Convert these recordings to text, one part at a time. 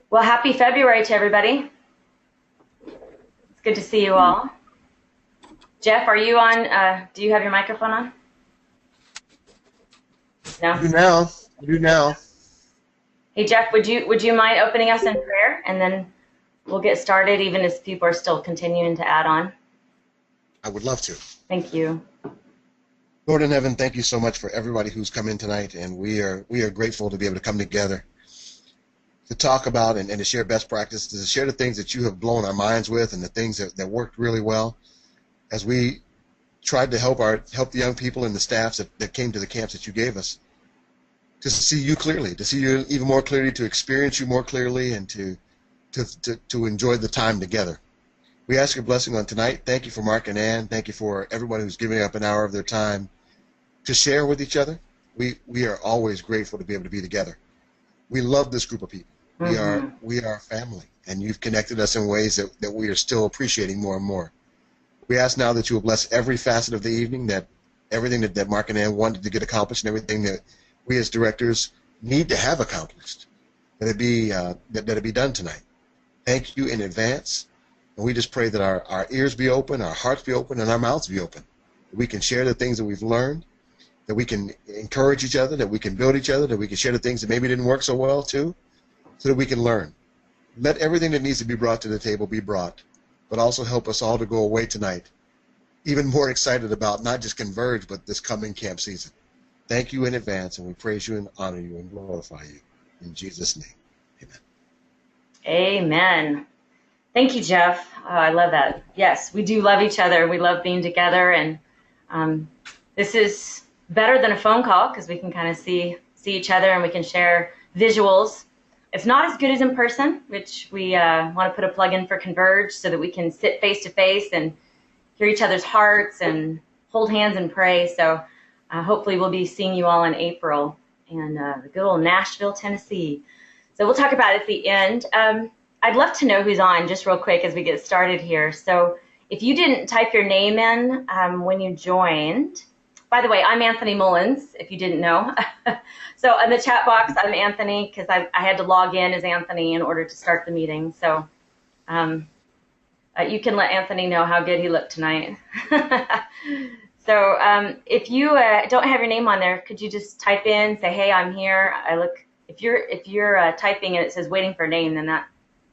Well, happy February to everybody. It's good to see you all. Jeff, are you on? Do you have your microphone on? I No. do now. I do now. Hey, Jeff, would you mind opening us in prayer, and then we'll get started, even as people are still continuing to add on. I would love to. Thank you. Lord in heaven, thank you so much for everybody who's come in tonight, and we are grateful to be able to come together to talk about and to share best practices, to share the things that you have blown our minds with and the things that worked really well as we tried to help the young people and the staffs that came to the camps that you gave us to see you clearly, to see you even more clearly, to experience you more clearly, and to enjoy the time together. We ask your blessing on tonight. Thank you for Mark and Ann. Thank you for everyone who's giving up an hour of their time to share with each other. We are always grateful to be able to be together. We love this group of people. Mm-hmm. We are family, and you've connected us in ways that we are still appreciating more and more. We ask now that you will bless every facet of the evening, that everything that Mark and Ann wanted to get accomplished and everything that we as directors need to have accomplished, that it be done tonight. Thank you in advance, and we just pray that our ears be open, our hearts be open, and our mouths be open. That we can share the things that we've learned, that we can encourage each other, that we can build each other, that we can share the things that maybe didn't work so well too, so that we can learn. Let everything that needs to be brought to the table be brought, but also help us all to go away tonight even more excited about not just Converge, but this coming camp season. Thank you in advance, and we praise you and honor you and glorify you. In Jesus' name, amen. Amen. Thank you, Jeff. Oh, I love that. Yes, we do love each other. We love being together, and this is better than a phone call because we can kind of see each other and we can share visuals. It's not as good as in person, which we want to put a plug in for Converge so that we can sit face to face and hear each other's hearts and hold hands and pray. So hopefully we'll be seeing you all in April in the good old Nashville, Tennessee. So we'll talk about it at the end. I'd love to know who's on just real quick as we get started here. So if you didn't type your name in when you joined, by the way, I'm Anthony Mullins, if you didn't know. So in the chat box, I'm Anthony because I had to log in as Anthony in order to start the meeting. So you can let Anthony know how good he looked tonight. So if you don't have your name on there, could you just type in, say, hey, I'm here. If you're typing and it says waiting for a name, then that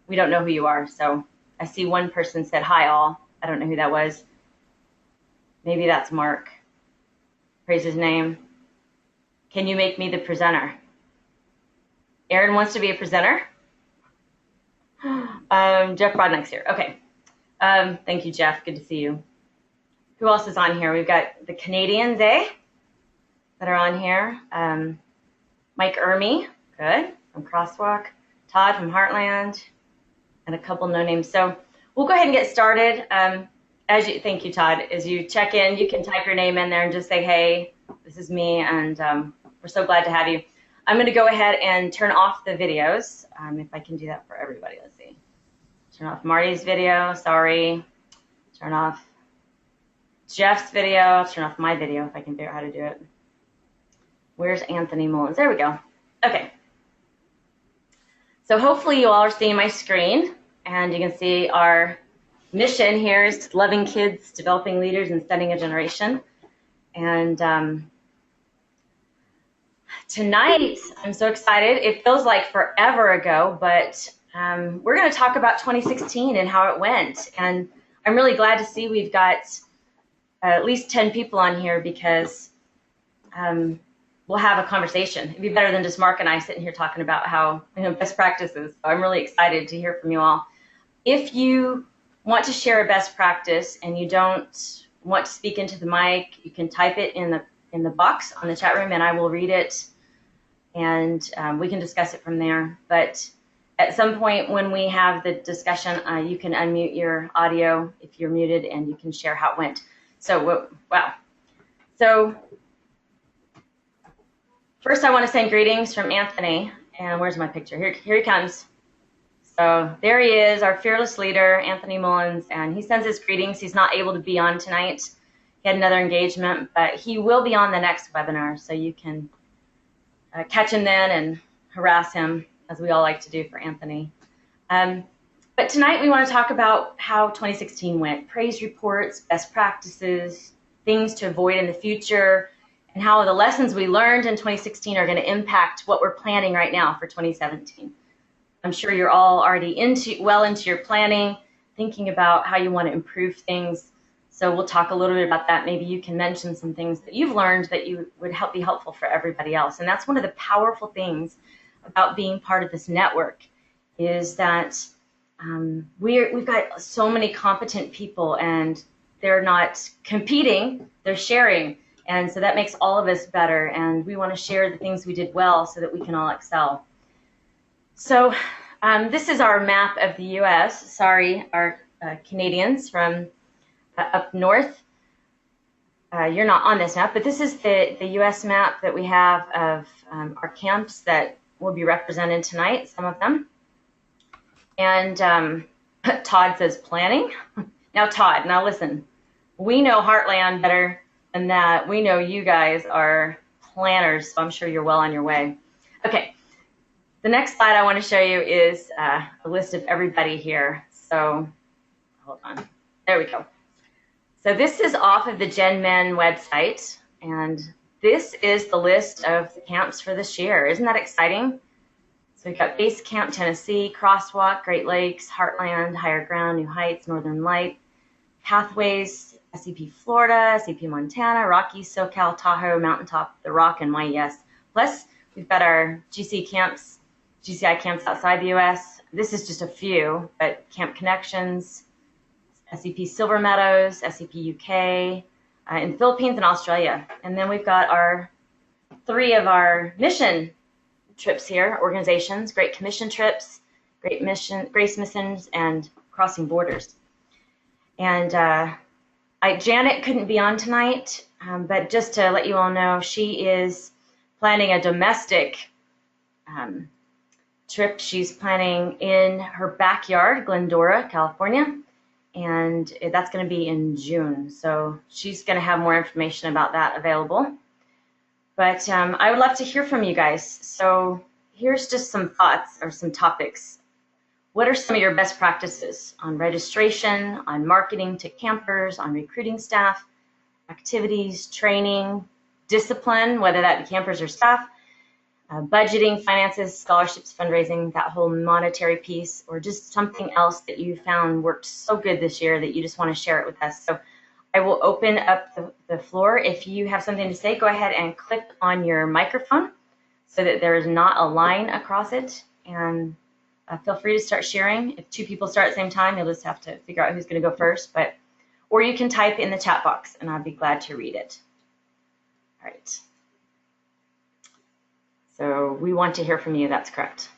we don't know who you are. So I see one person said hi all. I don't know who that was. Maybe that's Mark. Praise his name. Can you make me the presenter? Aaron wants to be a presenter. Jeff Brodnick's here. Okay. Thank you, Jeff. Good to see you. Who else is on here? We've got the Canadians, that are on here. Mike Ermy, good, from Crosswalk. Todd from Heartland, and a couple no names. So we'll go ahead and get started. Thank you, Todd. As you check in, you can type your name in there and just say, hey, this is me, and we're so glad to have you. I'm going to go ahead and turn off the videos, if I can do that for everybody. Let's see. Turn off Marty's video, sorry. Turn off Jeff's video, turn off my video if I can figure out how to do it. Where's Anthony Mullins? There we go. Okay. So hopefully you all are seeing my screen, and you can see our mission here is loving kids, developing leaders, and setting a generation. And tonight, I'm so excited. It feels like forever ago, but we're going to talk about 2016 and how it went. And I'm really glad to see we've got at least 10 people on here because we'll have a conversation. It'd be better than just Mark and I sitting here talking about how best practices. So I'm really excited to hear from you all. If you want to share a best practice and you don't want to speak into the mic, you can type it in the box on the chat room, and I will read it, and we can discuss it from there. But at some point when we have the discussion, you can unmute your audio if you're muted, and you can share how it went. So, wow. So first I want to send greetings from Anthony. And where's my picture? Here he comes. So there he is, our fearless leader, Anthony Mullins, and he sends his greetings. He's not able to be on tonight. He had another engagement, but he will be on the next webinar, so you can catch him then and harass him, as we all like to do for Anthony. But tonight we want to talk about how 2016 went, praise reports, best practices, things to avoid in the future, and how the lessons we learned in 2016 are going to impact what we're planning right now for 2017. I'm sure you're all already well into your planning, thinking about how you want to improve things. So we'll talk a little bit about that. Maybe you can mention some things that you've learned that you would be helpful for everybody else. And that's one of the powerful things about being part of this network, is that we've got so many competent people, and they're not competing, they're sharing. And so that makes all of us better. And we want to share the things we did well so that we can all excel. So this is our map of the U.S. Sorry, our Canadians from up north. You're not on this map, but this is the U.S. map that we have of our camps that will be represented tonight, some of them. And Todd says planning. Now, Todd, now listen, we know Heartland better than that. We know you guys are planners, so I'm sure you're well on your way. Okay. The next slide I want to show you is a list of everybody here. So hold on. There we go. So this is off of the GenMin website, and this is the list of the camps for this year. Isn't that exciting? So we've got Base Camp Tennessee, Crosswalk, Great Lakes, Heartland, Higher Ground, New Heights, Northern Light, Pathways, SCP Florida, SCP Montana, Rockies, SoCal, Tahoe, Mountaintop, The Rock, and YES. Plus, we've got our GCI camps outside the U.S. This is just a few, but Camp Connections, SCP Silver Meadows, SCP UK, in the Philippines and Australia. And then we've got our 3 of our mission trips here, organizations, Great Commission trips, Grace Missions, and Crossing Borders. And Janet couldn't be on tonight, but just to let you all know, she is planning a domestic trip. She's planning in her backyard, Glendora, California, and that's going to be in June. So she's going to have more information about that available. But I would love to hear from you guys. So here's just some thoughts or some topics. What are some of your best practices on registration, on marketing to campers, on recruiting staff, activities, training, discipline, whether that be campers or staff, budgeting, finances, scholarships, fundraising, that whole monetary piece, or just something else that you found worked so good this year that you just want to share it with us. So I will open up the floor. If you have something to say, go ahead and click on your microphone so that there is not a line across it. And feel free to start sharing. If 2 people start at the same time, you'll just have to figure out who's going to go first. Or you can type in the chat box, and I'll be glad to read it. All right. So we want to hear from you. That's correct.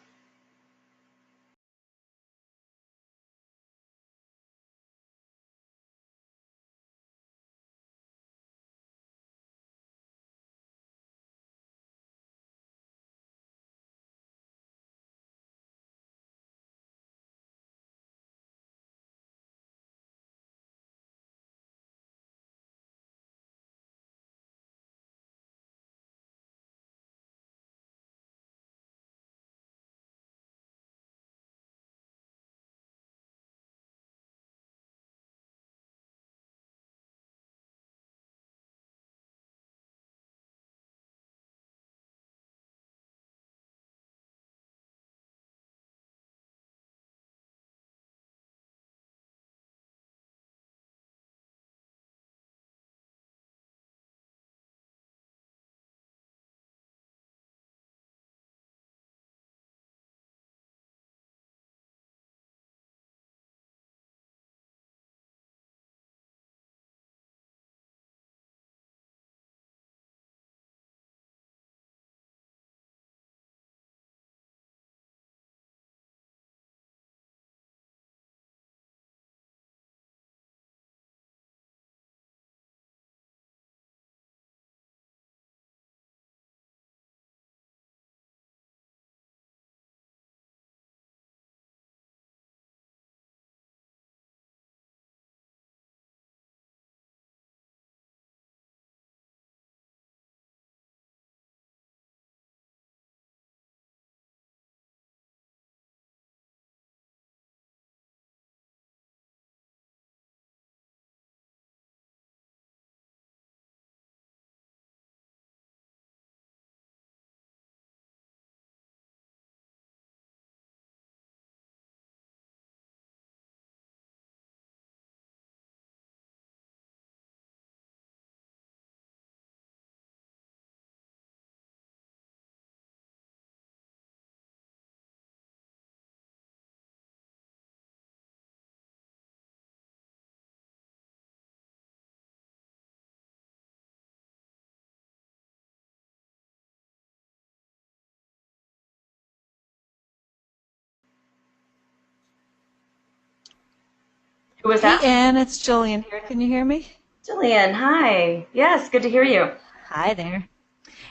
Who was Hey that? Anne, it's Jillian here. Can you hear me? Jillian, hi. Yes, good to hear you. Hi there.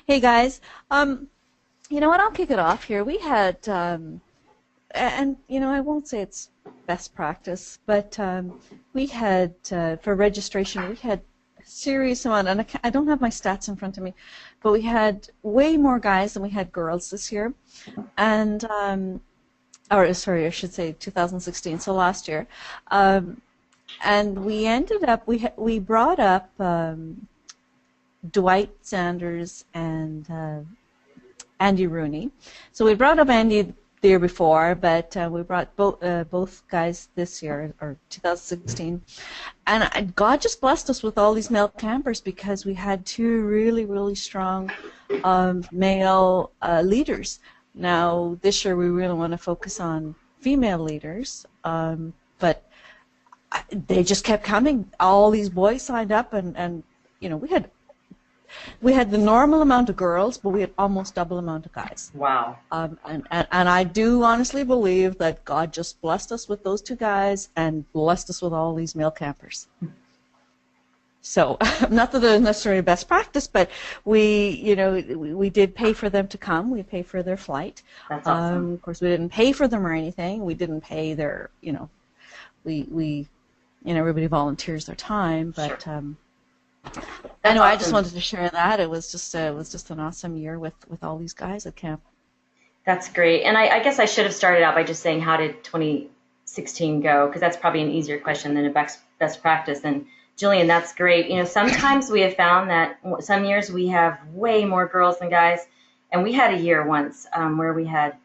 Hey guys. Um, you know what? I'll kick it off here. We had, and I won't say it's best practice, but we had for registration, we had a serious amount, and I don't have my stats in front of me, but we had way more guys than we had girls this year, and or sorry, I should say 2016, so last year. Um, and we ended up we brought up Dwight Sanders and Andy Rooney. So we brought up Andy the year before, but we brought both guys this year, or 2016. And God just blessed us with all these male campers because we had two really, really strong male leaders. Now, this year we really want to focus on female leaders, but they just kept coming. All these boys signed up, and we had the normal amount of girls, but we had almost double amount of guys. Wow. And I do honestly believe that God just blessed us with those two guys and blessed us with all these male campers. So, not that they're necessarily best practice, but we did pay for them to come. We paid for their flight. That's awesome. Of course, we didn't pay for them or anything. We didn't pay their, we everybody volunteers their time, but Sure. That's anyway, I just awesome. wanted to share that. It was just an awesome year with all these guys at camp. That's great. And I guess I should have started out by just saying, how did 2016 go? Because that's probably an easier question than a best practice. And Jillian, that's great. Sometimes we have found that some years we have way more girls than guys. And we had a year once where we had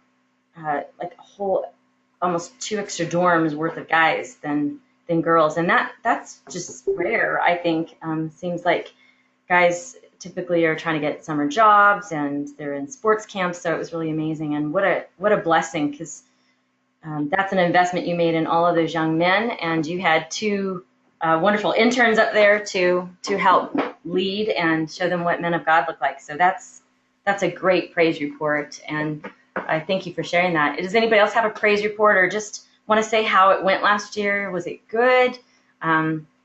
like a whole, almost 2 extra dorms worth of guys than girls. And that's just rare, I think. Seems like guys typically are trying to get summer jobs and they're in sports camps, so it was really amazing. And what a blessing, because that's an investment you made in all of those young men, and you had 2 wonderful interns up there to help lead and show them what men of God look like. So that's a great praise report, and I thank you for sharing that. Does anybody else have a praise report, or just want to say how it went last year? Was it good?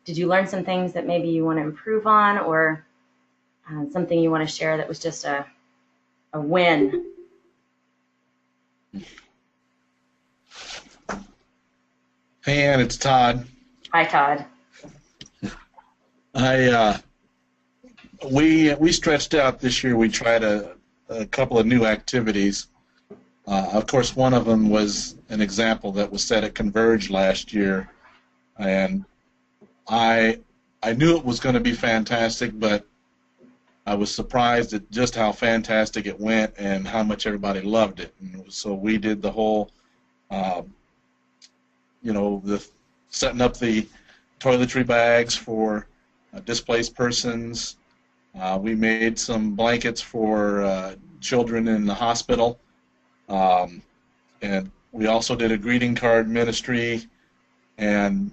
Did you learn some things that maybe you want to improve on, or something you want to share that was just a win? Hey, Ann, it's Todd. Hi, Todd. We stretched out this year. We tried a couple of new activities. Of course, one of them was an example that was set at Converge last year, and I knew it was going to be fantastic, but I was surprised at just how fantastic it went and how much everybody loved it. And so we did the whole, the setting up the toiletry bags for displaced persons. We made some blankets for children in the hospital, and we also did a greeting card ministry, and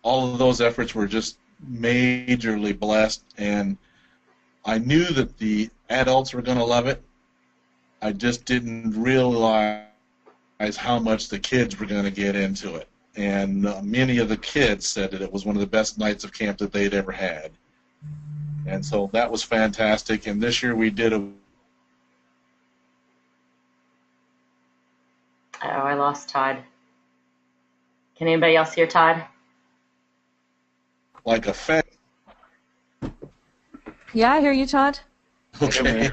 all of those efforts were just majorly blessed. And I knew that the adults were going to love it. I just didn't realize how much the kids were going to get into it. And many of the kids said that it was one of the best nights of camp that they'd ever had. And so that was fantastic. And this year we did Oh, I lost Todd. Can anybody else hear Todd? like a fan. Yeah, I hear you, Todd. Okay.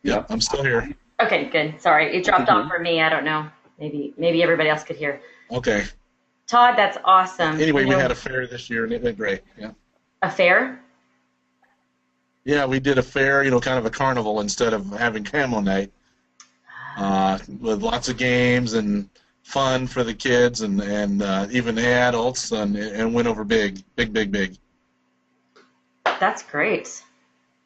Yeah, I'm still here. Okay, good. Sorry, it dropped off for me. I don't know. Maybe everybody else could hear. Okay. Todd, that's awesome. Anyway, we had a fair this year, and it went great. Yeah. A fair? Yeah, we did a fair, kind of a carnival instead of having camo night, with lots of games and fun for the kids and even the adults, and went over big. That's great.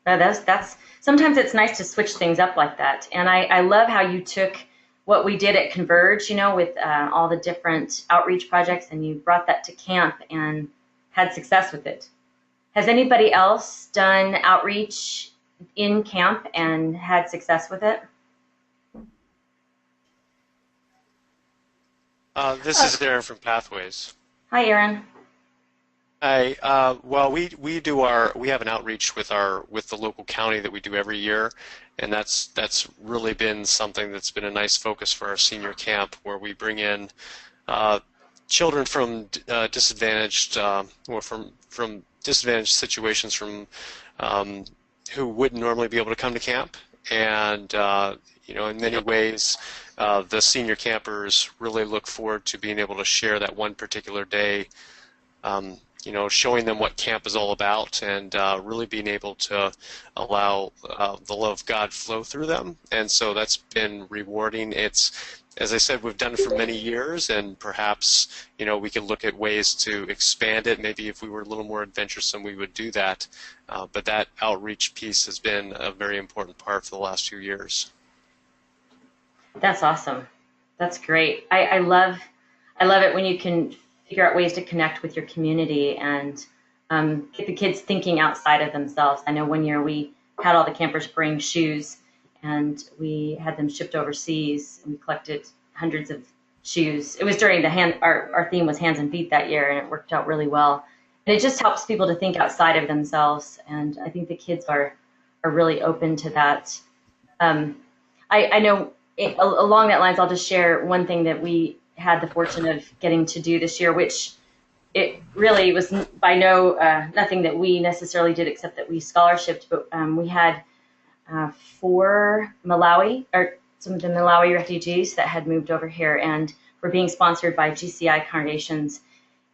That's sometimes it's nice to switch things up like that. And I love how you took what we did at Converge, with all the different outreach projects, and you brought that to camp and had success with it. Has anybody else done outreach in camp and had success with it? This is Darren from Pathways. Hi, Aaron. Well, we have an outreach with the local county that we do every year, and that's really been something that's been a nice focus for our senior camp, where we bring in uh, children from disadvantaged or from disadvantaged situations from um, who wouldn't normally be able to come to camp, and in many ways, the senior campers really look forward to being able to share that one particular day. Um, Showing them what camp is all about, and really being able to allow the love of God flow through them. And so that's been rewarding. As I said, we've done it for many years, and perhaps, we could look at ways to expand it. Maybe if we were a little more adventuresome, we would do that. But that outreach piece has been a very important part for the last few years. That's awesome. That's great. I love it when you can figure out ways to connect with your community and get the kids thinking outside of themselves. I know one year we had all the campers bring shoes, and we had them shipped overseas, and we collected hundreds of shoes. It was during our theme was hands and feet that year, and it worked out really well. And it just helps people to think outside of themselves, and I think the kids are really open to that. I know along that lines, I'll just share one thing that we had the fortune of getting to do this year, which it really was by nothing that we necessarily did, except that we scholarshiped, but we had some of the Malawi refugees that had moved over here and were being sponsored by GCI congregations.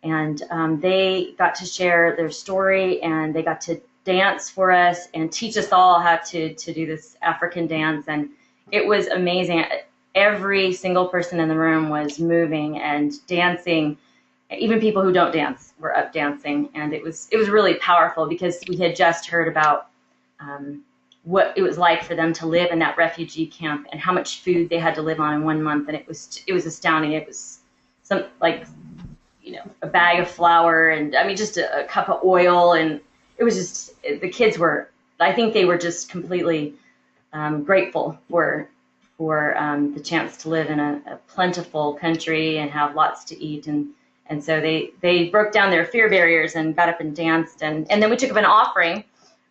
And they got to share their story, and they got to dance for us and teach us all how to do this African dance. And it was amazing. Every single person in the room was moving and dancing. Even people who don't dance were up dancing, and it was really powerful, because we had just heard about what it was like for them to live in that refugee camp and how much food they had to live on in 1 month, and it was astounding. It was a bag of flour, and I mean just a cup of oil, and it was just the kids were. I think they were just completely grateful for the chance to live in a plentiful country and have lots to eat, and so they broke down their fear barriers and got up and danced, and then we took up an offering,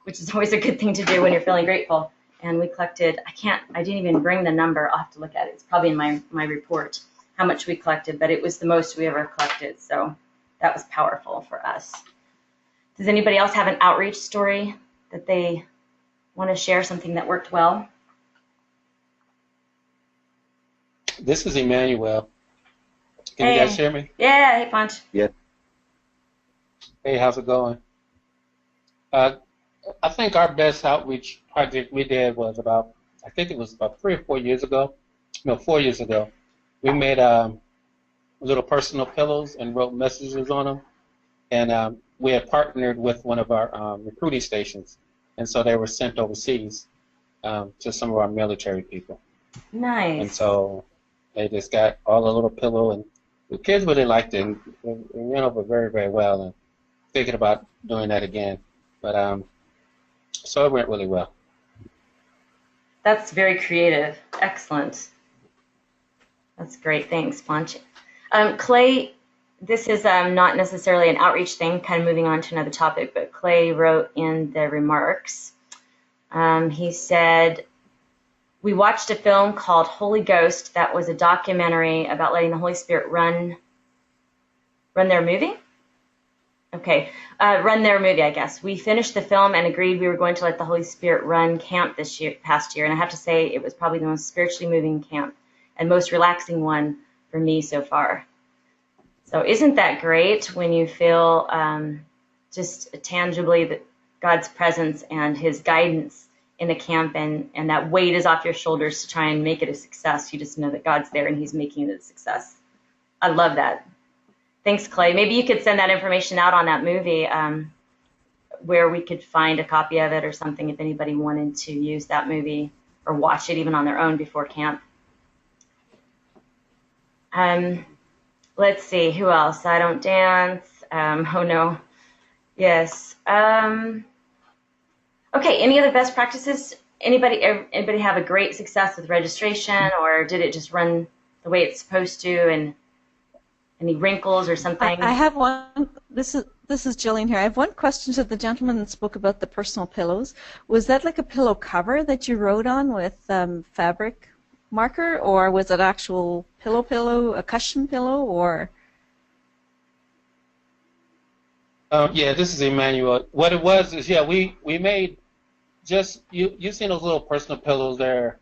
which is always a good thing to do when you're feeling grateful, and we collected, I didn't even bring the number. I'll have to look at it. It's probably in my report how much we collected, but it was the most we ever collected, so that was powerful for us. Does anybody else have an outreach story that they want to share, something that worked well? This is Emmanuel. Can you guys hear me? Yeah, hey, Punch. Yeah. Hey, how's it going? I think our best outreach project we did was about 3 or 4 years ago. No, 4 years ago. We made little personal pillows and wrote messages on them. And we had partnered with one of our recruiting stations. And so they were sent overseas to some of our military people. Nice. And so they just got all a little pillow, and the kids really liked it, and it went over very, very well, and thinking about doing that again. But so it went really well. That's very creative. Excellent. That's great. Thanks, Punch. Clay, this is not necessarily an outreach thing, kind of moving on to another topic, but Clay wrote in the remarks. He said, we watched a film called Holy Ghost that was a documentary about letting the Holy Spirit run their movie? Okay, run their movie, I guess. We finished the film and agreed we were going to let the Holy Spirit run camp past year, and I have to say it was probably the most spiritually moving camp and most relaxing one for me so far. So isn't that great when you feel just tangibly God's presence and His guidance in the camp, and that weight is off your shoulders to try and make it a success. You just know that God's there and He's making it a success. I love that. Thanks, Clay. Maybe you could send that information out on that movie, where we could find a copy of it or something if anybody wanted to use that movie or watch it even on their own before camp. Let's see, who else? I don't dance. Oh no. Yes. Okay, any other best practices? Anybody have a great success with registration, or did it just run the way it's supposed to? And any wrinkles or something? I have one. This is Jillian here. I have one question to the gentleman that spoke about the personal pillows. Was that like a pillow cover that you wrote on with fabric marker, or was it actual pillow, a cushion pillow, or? Yeah, this is Emmanuel. What it was is, yeah, we made just you've seen those little personal pillows there,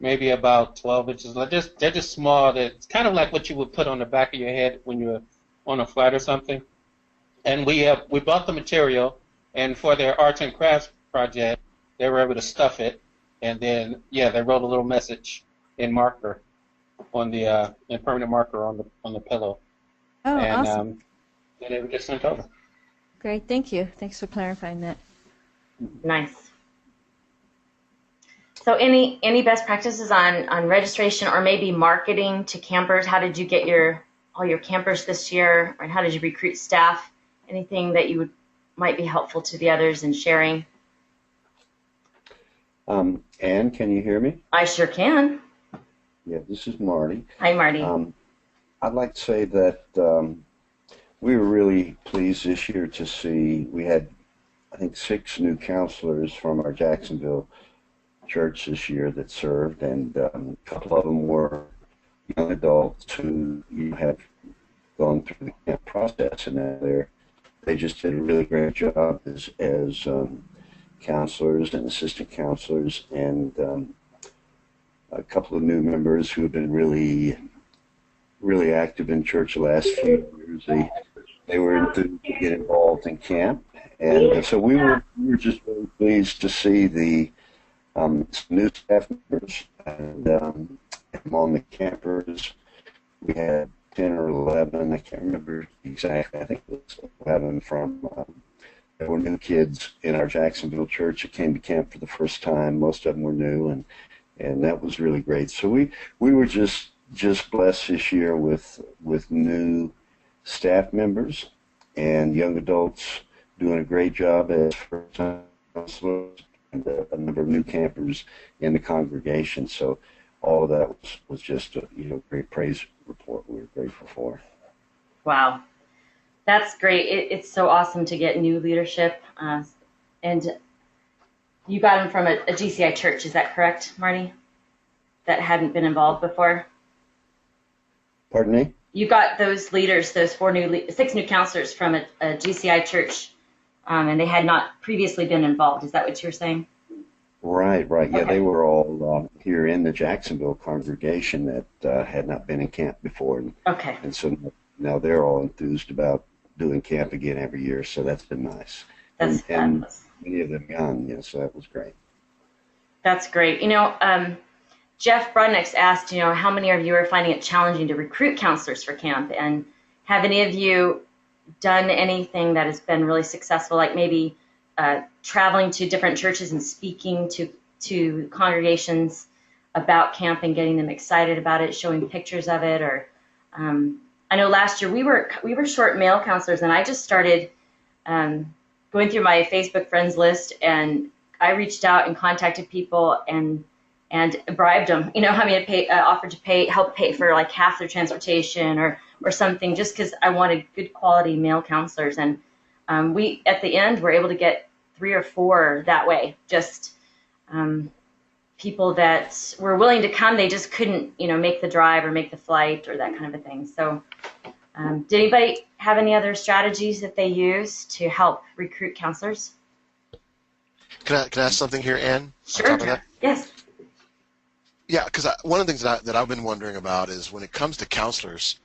maybe about 12 inches. They're just small. It's kind of like what you would put on the back of your head when you're on a flight or something. And we bought the material, and for their arts and crafts project, they were able to stuff it, and then they wrote a little message in marker on the in permanent marker on the pillow. Oh, and awesome. then they were just sent over. Great, thank you. Thanks for clarifying that. Nice. So any best practices on registration or maybe marketing to campers? How did you get all your campers this year, and how did you recruit staff? Anything that might be helpful to the others in sharing? Ann, can you hear me? I sure can. Yeah, this is Marty. Hi, Marty. I'd like to say that we were really pleased this year to see we had, I think, 6 new counselors from our Jacksonville church this year that served, and a couple of them were young adults who have gone through the camp process, and they just did a really great job as counselors and assistant counselors, and a couple of new members who have been really active in church the last few years. They were enthused to get involved in camp, and so we were just really pleased to see the new staff members, and among the campers we had 10 or 11, I can't remember exactly, I think it was 11 from there were new kids in our Jacksonville church that came to camp for the first time. Most of them were new, and that was really great. So we were just blessed this year with new staff members and young adults doing a great job as first-time counselors, and a number of new campers in the congregation. So all of that was just a great praise report we were grateful for. Wow. That's great. It's so awesome to get new leadership. And you got them from a GCI church, is that correct, Marty? That hadn't been involved before? Pardon me? You got those leaders, those 6 new counselors from a GCI church, and they had not previously been involved. Is that what you're saying? Right. Yeah, Okay. they were all here in the Jacksonville congregation that had not been in camp before. Okay. And so now they're all enthused about doing camp again every year, so that's been nice. That's and fabulous. many of them young, so that was great. That's great. Jeff Brudnick's asked, how many of you are finding it challenging to recruit counselors for camp? And have any of you done anything that has been really successful, like maybe traveling to different churches and speaking to congregations about camp and getting them excited about it, showing pictures of it? Or I know last year we were short male counselors, and I just started going through my Facebook friends list, and I reached out and contacted people and bribed them. Offered to help pay for like half their transportation or something, just because I wanted good quality male counselors. And we at the end were able to get 3 or 4 that way. Just people that were willing to come, they just couldn't, make the drive or make the flight or that kind of a thing. So, did anybody have any other strategies that they use to help recruit counselors? Can I ask something here, Ann? Sure. On top of that? Yes. Yeah, because one of the things that I've been wondering about is when it comes to counselors,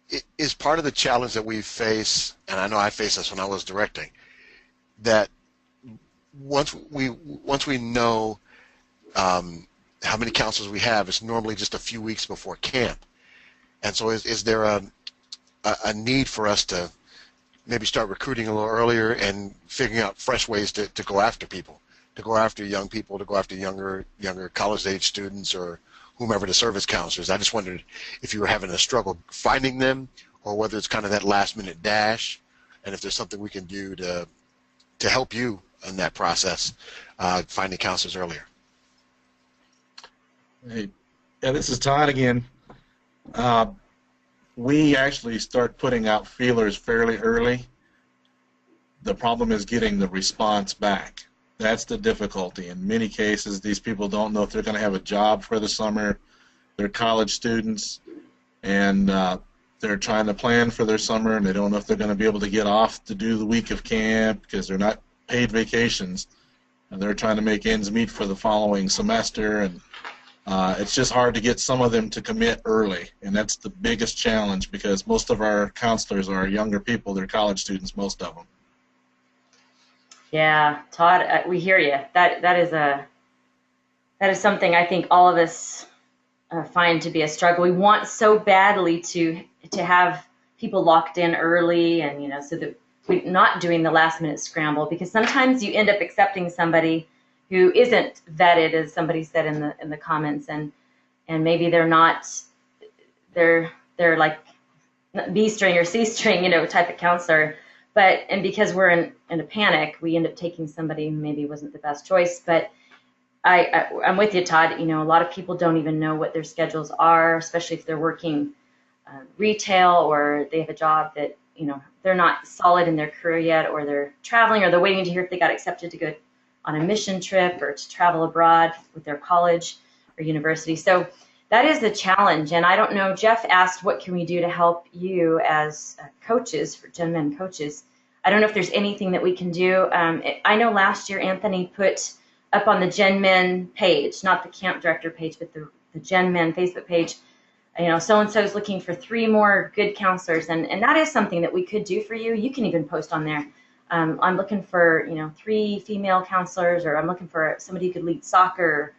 it is part of the challenge that we face, and I know I faced this when I was directing, that once we know how many counselors we have, it's normally just a few weeks before camp. And so is there a need for us to maybe start recruiting a little earlier and figuring out fresh ways to go after people, to go after young people, to go after younger college-age students or whomever to serve as counselors? I just wondered if you were having a struggle finding them, or whether it's kind of that last-minute dash, and if there's something we can do to help you in that process, finding counselors earlier. Hey, yeah, this is Todd again. we actually start putting out feelers fairly early. The problem is getting the response back. That's the difficulty. In many cases, these people don't know if they're going to have a job for the summer. They're college students, and they're trying to plan for their summer, and they don't know if they're going to be able to get off to do the week of camp because they're not paid vacations, and they're trying to make ends meet for the following semester, and it's just hard to get some of them to commit early, and that's the biggest challenge because most of our counselors are younger people. They're college students, most of them. Yeah, Todd, we hear you. That is something I think all of us find to be a struggle. We want so badly to have people locked in early, and so that we're not doing the last minute scramble, because sometimes you end up accepting somebody who isn't vetted, as somebody said in the comments, and maybe they're like B string or C string, type of counselor. And because we're in a panic, we end up taking somebody who maybe wasn't the best choice. But I'm with you, Todd. A lot of people don't even know what their schedules are, especially if they're working retail or they have a job that, they're not solid in their career yet, or they're traveling, or they're waiting to hear if they got accepted to go on a mission trip or to travel abroad with their college or university. So that is the challenge. And I don't know, Jeff asked, what can we do to help you as coaches, for GenMin coaches? I don't know if there's anything that we can do. I know last year Anthony put up on the GenMin page, not the camp director page, but the GenMin Facebook page, so-and-so is looking for 3 more good counselors. And that is something that we could do for you. You can even post on there. I'm looking for, 3 female counselors, or I'm looking for somebody who could lead soccer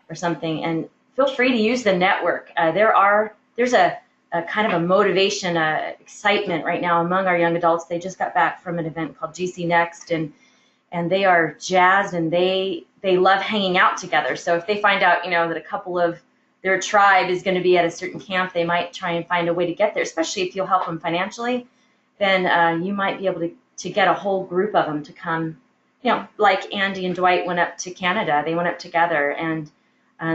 or something. And feel free to use the network. There's a kind of a motivation, excitement right now among our young adults. They just got back from an event called GC Next, and they are jazzed, and they love hanging out together. So if they find out, that a couple of their tribe is going to be at a certain camp, they might try and find a way to get there, especially if you'll help them financially. Then you might be able to get a whole group of them to come, like Andy and Dwight went up to Canada. They went up together, and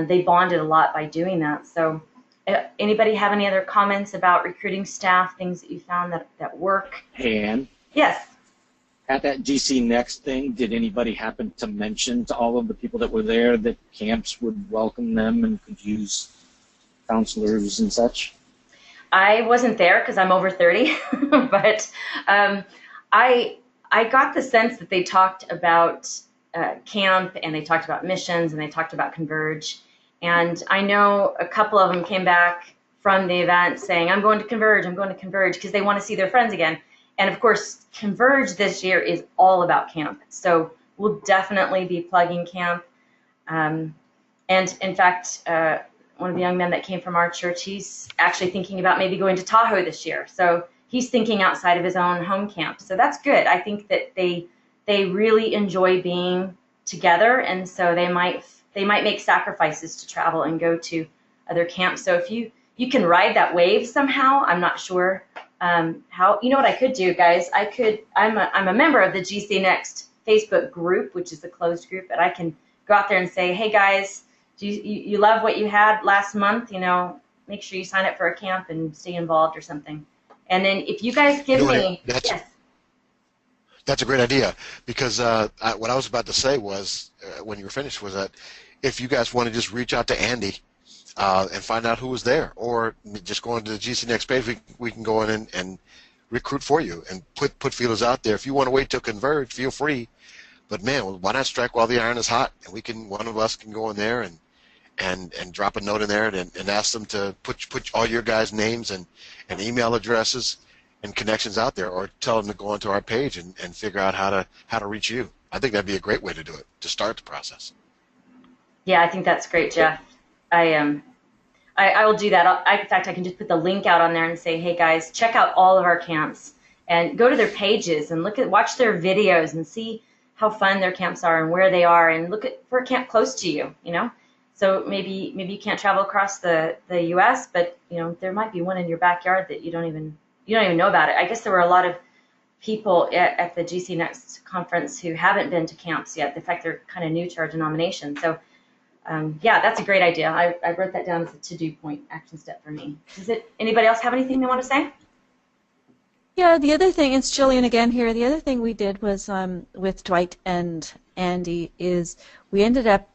they bonded a lot by doing that. So anybody have any other comments about recruiting staff, things that you found that work? Hey, Ann. Yes. At that GC Next thing, did anybody happen to mention to all of the people that were there that camps would welcome them and could use counselors and such? I wasn't there because I'm over 30, but I got the sense that they talked about camp, and they talked about missions, and they talked about Converge. And I know a couple of them came back from the event saying, I'm going to Converge, because they want to see their friends again. And of course, Converge this year is all about camp. So we'll definitely be plugging camp. And in fact, one of the young men that came from our church, he's actually thinking about maybe going to Tahoe this year. So he's thinking outside of his own home camp. So that's good. I think that they really enjoy being together, and so they might make sacrifices to travel and go to other camps. So if you can ride that wave somehow, I'm not sure how. You know what I could do, guys? I'm a member of the GC Next Facebook group, which is a closed group, but I can go out there and say, hey guys, do you love what you had last month? Make sure you sign up for a camp and stay involved or something. And then if you guys give me, yes. That's a great idea, because what I was about to say was, when you were finished, was that if you guys want to just reach out to Andy and find out who was there, or just go into the GC Next page, we can go in and recruit for you and put feelers out there. If you want to wait till Converge, feel free. But man, why not strike while the iron is hot? And one of us can go in there and drop a note in there and ask them to put all your guys' names and email addresses and connections out there, or tell them to go onto our page and figure out how to reach you. I think that'd be a great way to do it, to start the process. Yeah, I think that's great, Jeff. I will do that. In fact, I can just put the link out on there and say, hey guys, check out all of our camps, and go to their pages and watch their videos and see how fun their camps are and where they are, and look for a camp close to you. So maybe you can't travel across the U.S., but there might be one in your backyard that you don't even know about it. I guess there were a lot of people at the GC Next conference who haven't been to camps yet. In fact, they're kind of new to our denomination. So yeah, that's a great idea. I wrote that down as a to-do point, action step for me. Anybody else have anything they want to say? Yeah, the other thing, it's Jillian again here. The other thing we did was with Dwight and Andy is we ended up,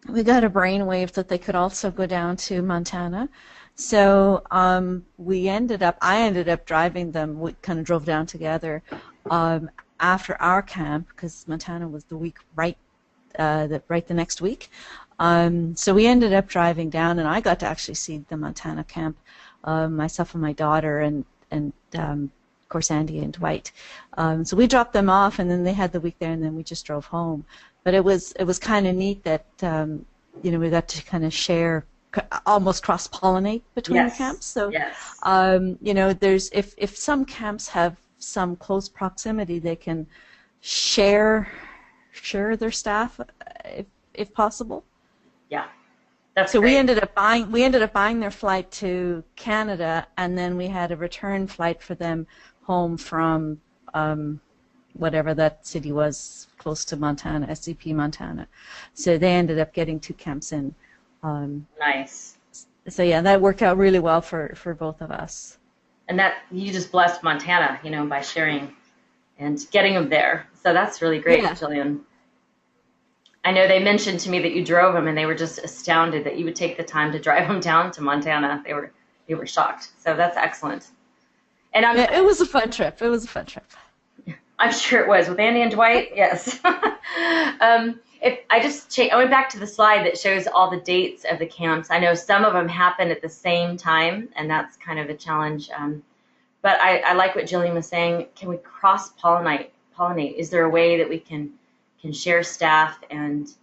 we got a brainwave that they could also go down to Montana. So I ended up driving them. We kind of drove down together after our camp because Montana was the week right the next week. So we ended up driving down, and I got to actually see the Montana camp, myself and my daughter, and of course Andy and Dwight. So we dropped them off, and then they had the week there, and then we just drove home. But it was kind of neat that we got to kind of share, almost cross-pollinate between the camps. So there's if some camps have some close proximity, they can share their staff if possible. Yeah. That's so great. we ended up buying their flight to Canada, and then we had a return flight for them home from whatever that city was close to Montana, SCP Montana. So they ended up getting 2 camps in. Nice. So yeah, that worked out really well for both of us. And that you just blessed Montana, by sharing and getting them there. So that's really great, Jillian. I know they mentioned to me that you drove them, and they were just astounded that you would take the time to drive them down to Montana. They were shocked. So that's excellent. And it was a fun trip. I'm sure it was with Andy and Dwight. Yes. I went back to the slide that shows all the dates of the camps. I know some of them happen at the same time, and that's kind of a challenge. But I like what Jillian was saying. Can we cross-pollinate? Is there a way that we can share staff and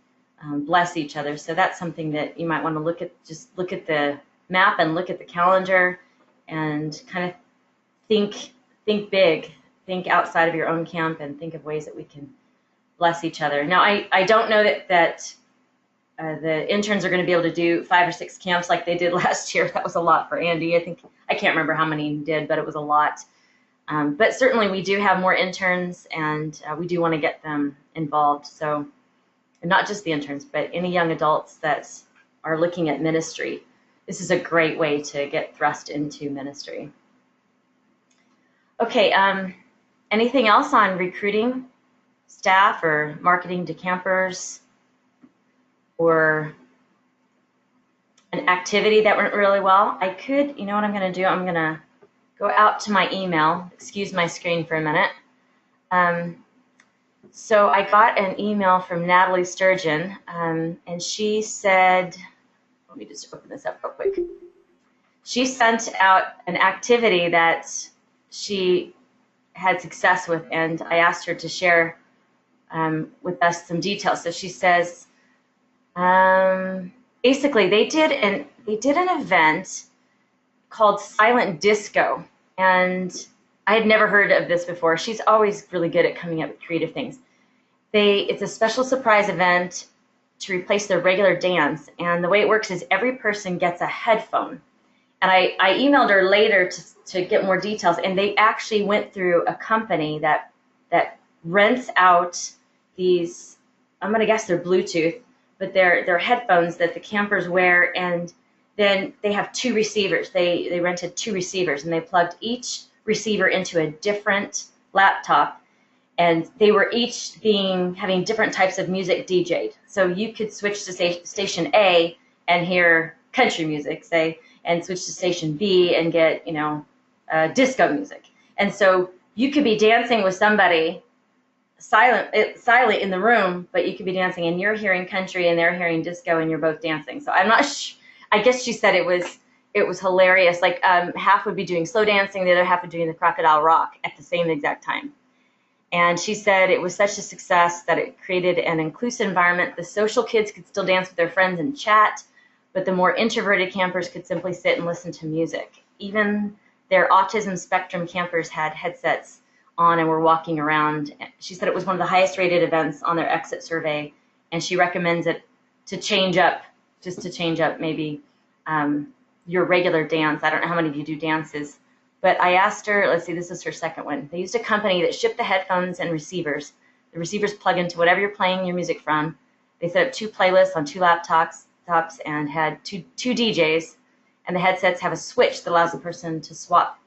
bless each other? So that's something that you might want to look at. Just look at the map and look at the calendar, and kind of think big. Think outside of your own camp, and think of ways that we can bless each other. Now, I don't know that the interns are going to be able to do 5 or 6 camps like they did last year. That was a lot for Andy. I can't remember how many he did, but it was a lot. But certainly we do have more interns, and we do want to get them involved. So, and not just the interns, but any young adults that are looking at ministry. This is a great way to get thrust into ministry. Okay, anything else on recruiting staff or marketing to campers, or an activity that went really well? I could, you know what I'm going to do? I'm going to go out to my email. Excuse my screen for a minute. So I got an email from Natalie Sturgeon, and she said, let me just open this up real quick. She sent out an activity that she had success with, and I asked her to share with us some details. So she says, basically they did an event called Silent Disco, and I had never heard of this before. She's always really good at coming up with creative things. It's a special surprise event to replace their regular dance, and the way it works is every person gets a headphone. And I emailed her later to get more details, and they actually went through a company that rents out these, I'm going to guess they're Bluetooth, but they're headphones that the campers wear, and then they have 2 receivers. They rented 2 receivers, and they plugged each receiver into a different laptop, and they were each having different types of music DJ'd. So you could switch to station A and hear country music, say, and switch to station B and get, disco music. And so you could be dancing with somebody silent in the room, but you could be dancing and you're hearing country and they're hearing disco and you're both dancing. So I'm not I guess she said it was hilarious. Like half would be doing slow dancing, the other half would be doing the crocodile rock at the same exact time. And she said it was such a success that it created an inclusive environment. The social kids could still dance with their friends and chat, but the more introverted campers could simply sit and listen to music. Even their autism spectrum campers had headsets on and were walking around. She said it was one of the highest rated events on their exit survey, and she recommends it to change up maybe your regular dance. I don't know how many of you do dances, but I asked her, let's see, this is her second one. They used a company that shipped the headphones and receivers. The receivers plug into whatever you're playing your music from, They set up 2 playlists on 2 laptops and had two DJs, and the headsets have a switch that allows the person to swap.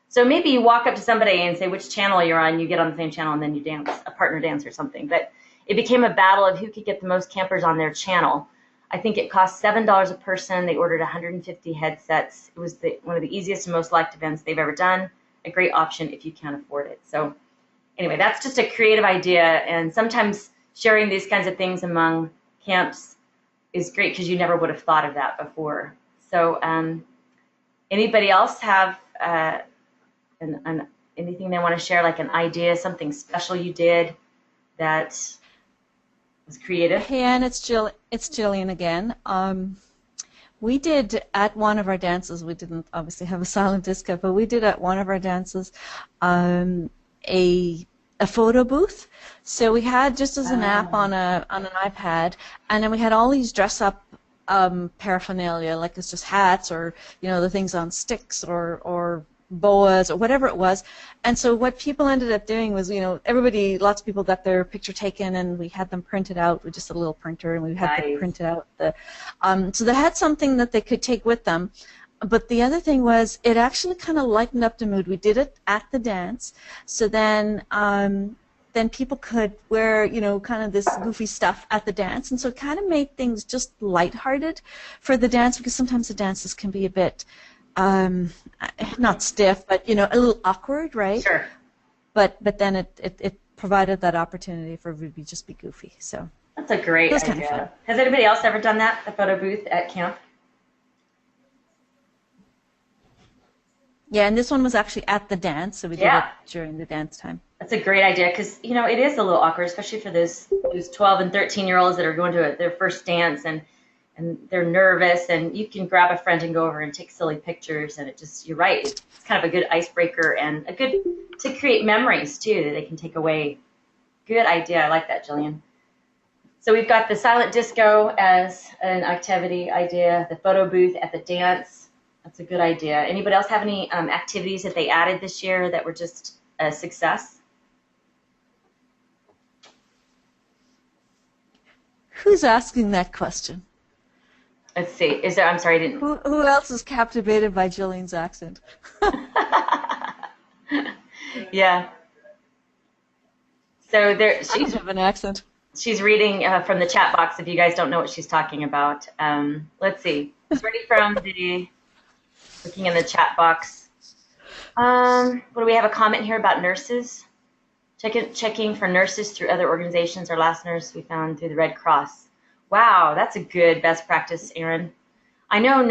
So maybe you walk up to somebody and say which channel you're on, you get on the same channel, and then you dance, a partner dance or something. But it became a battle of who could get the most campers on their channel. I think it cost $7 a person. They ordered 150 headsets. It was one of the easiest and most liked events they've ever done. A great option if you can't afford it. So anyway, that's just a creative idea, and sometimes sharing these kinds of things among camps is great because you never would have thought of that before. So anybody else have anything they want to share, like an idea, something special you did that was creative? Hey, Anne, it's Jillian again. We did at one of our dances, we didn't obviously have a silent disco, but we did at one of our dances a photo booth. So we had just as an app on an iPad, and then we had all these dress up paraphernalia, like it's just hats or the things on sticks or boas or whatever it was. And so what people ended up doing was, lots of people got their picture taken, and we had them printed out with just a little printer, and we had them printed out so they had something that they could take with them. But the other thing was, it actually kind of lightened up the mood. We did it at the dance, so then people could wear, kind of this goofy stuff at the dance, and so it kind of made things just lighthearted for the dance, because sometimes the dances can be a bit not stiff, but a little awkward, right? Sure. But then it provided that opportunity for everybody to just be goofy. So that's a great idea. Kind of fun. Has anybody else ever done that, the photo booth at camp? Yeah, and this one was actually at the dance, so we did it during the dance time. That's a great idea, because it is a little awkward, especially for those 12 and 13-year-olds that are going to their first dance, and they're nervous, and you can grab a friend and go over and take silly pictures, and you're right, it's kind of a good icebreaker and a good to create memories too that they can take away. Good idea. I like that, Jillian. So we've got the silent disco as an activity idea, the photo booth at the dance. That's a good idea. Anybody else have any activities that they added this year that were just a success? Who's asking that question? Let's see. Is there? I'm sorry, I didn't. Who else is captivated by Jillian's accent? Yeah. So she's of an accent. She's reading from the chat box. If you guys don't know what she's talking about, let's see. It's ready from looking in the chat box. What do we have? A comment here about nurses. Checking for nurses through other organizations. Our last nurse we found through the Red Cross. Wow, that's a good best practice, Aaron. I know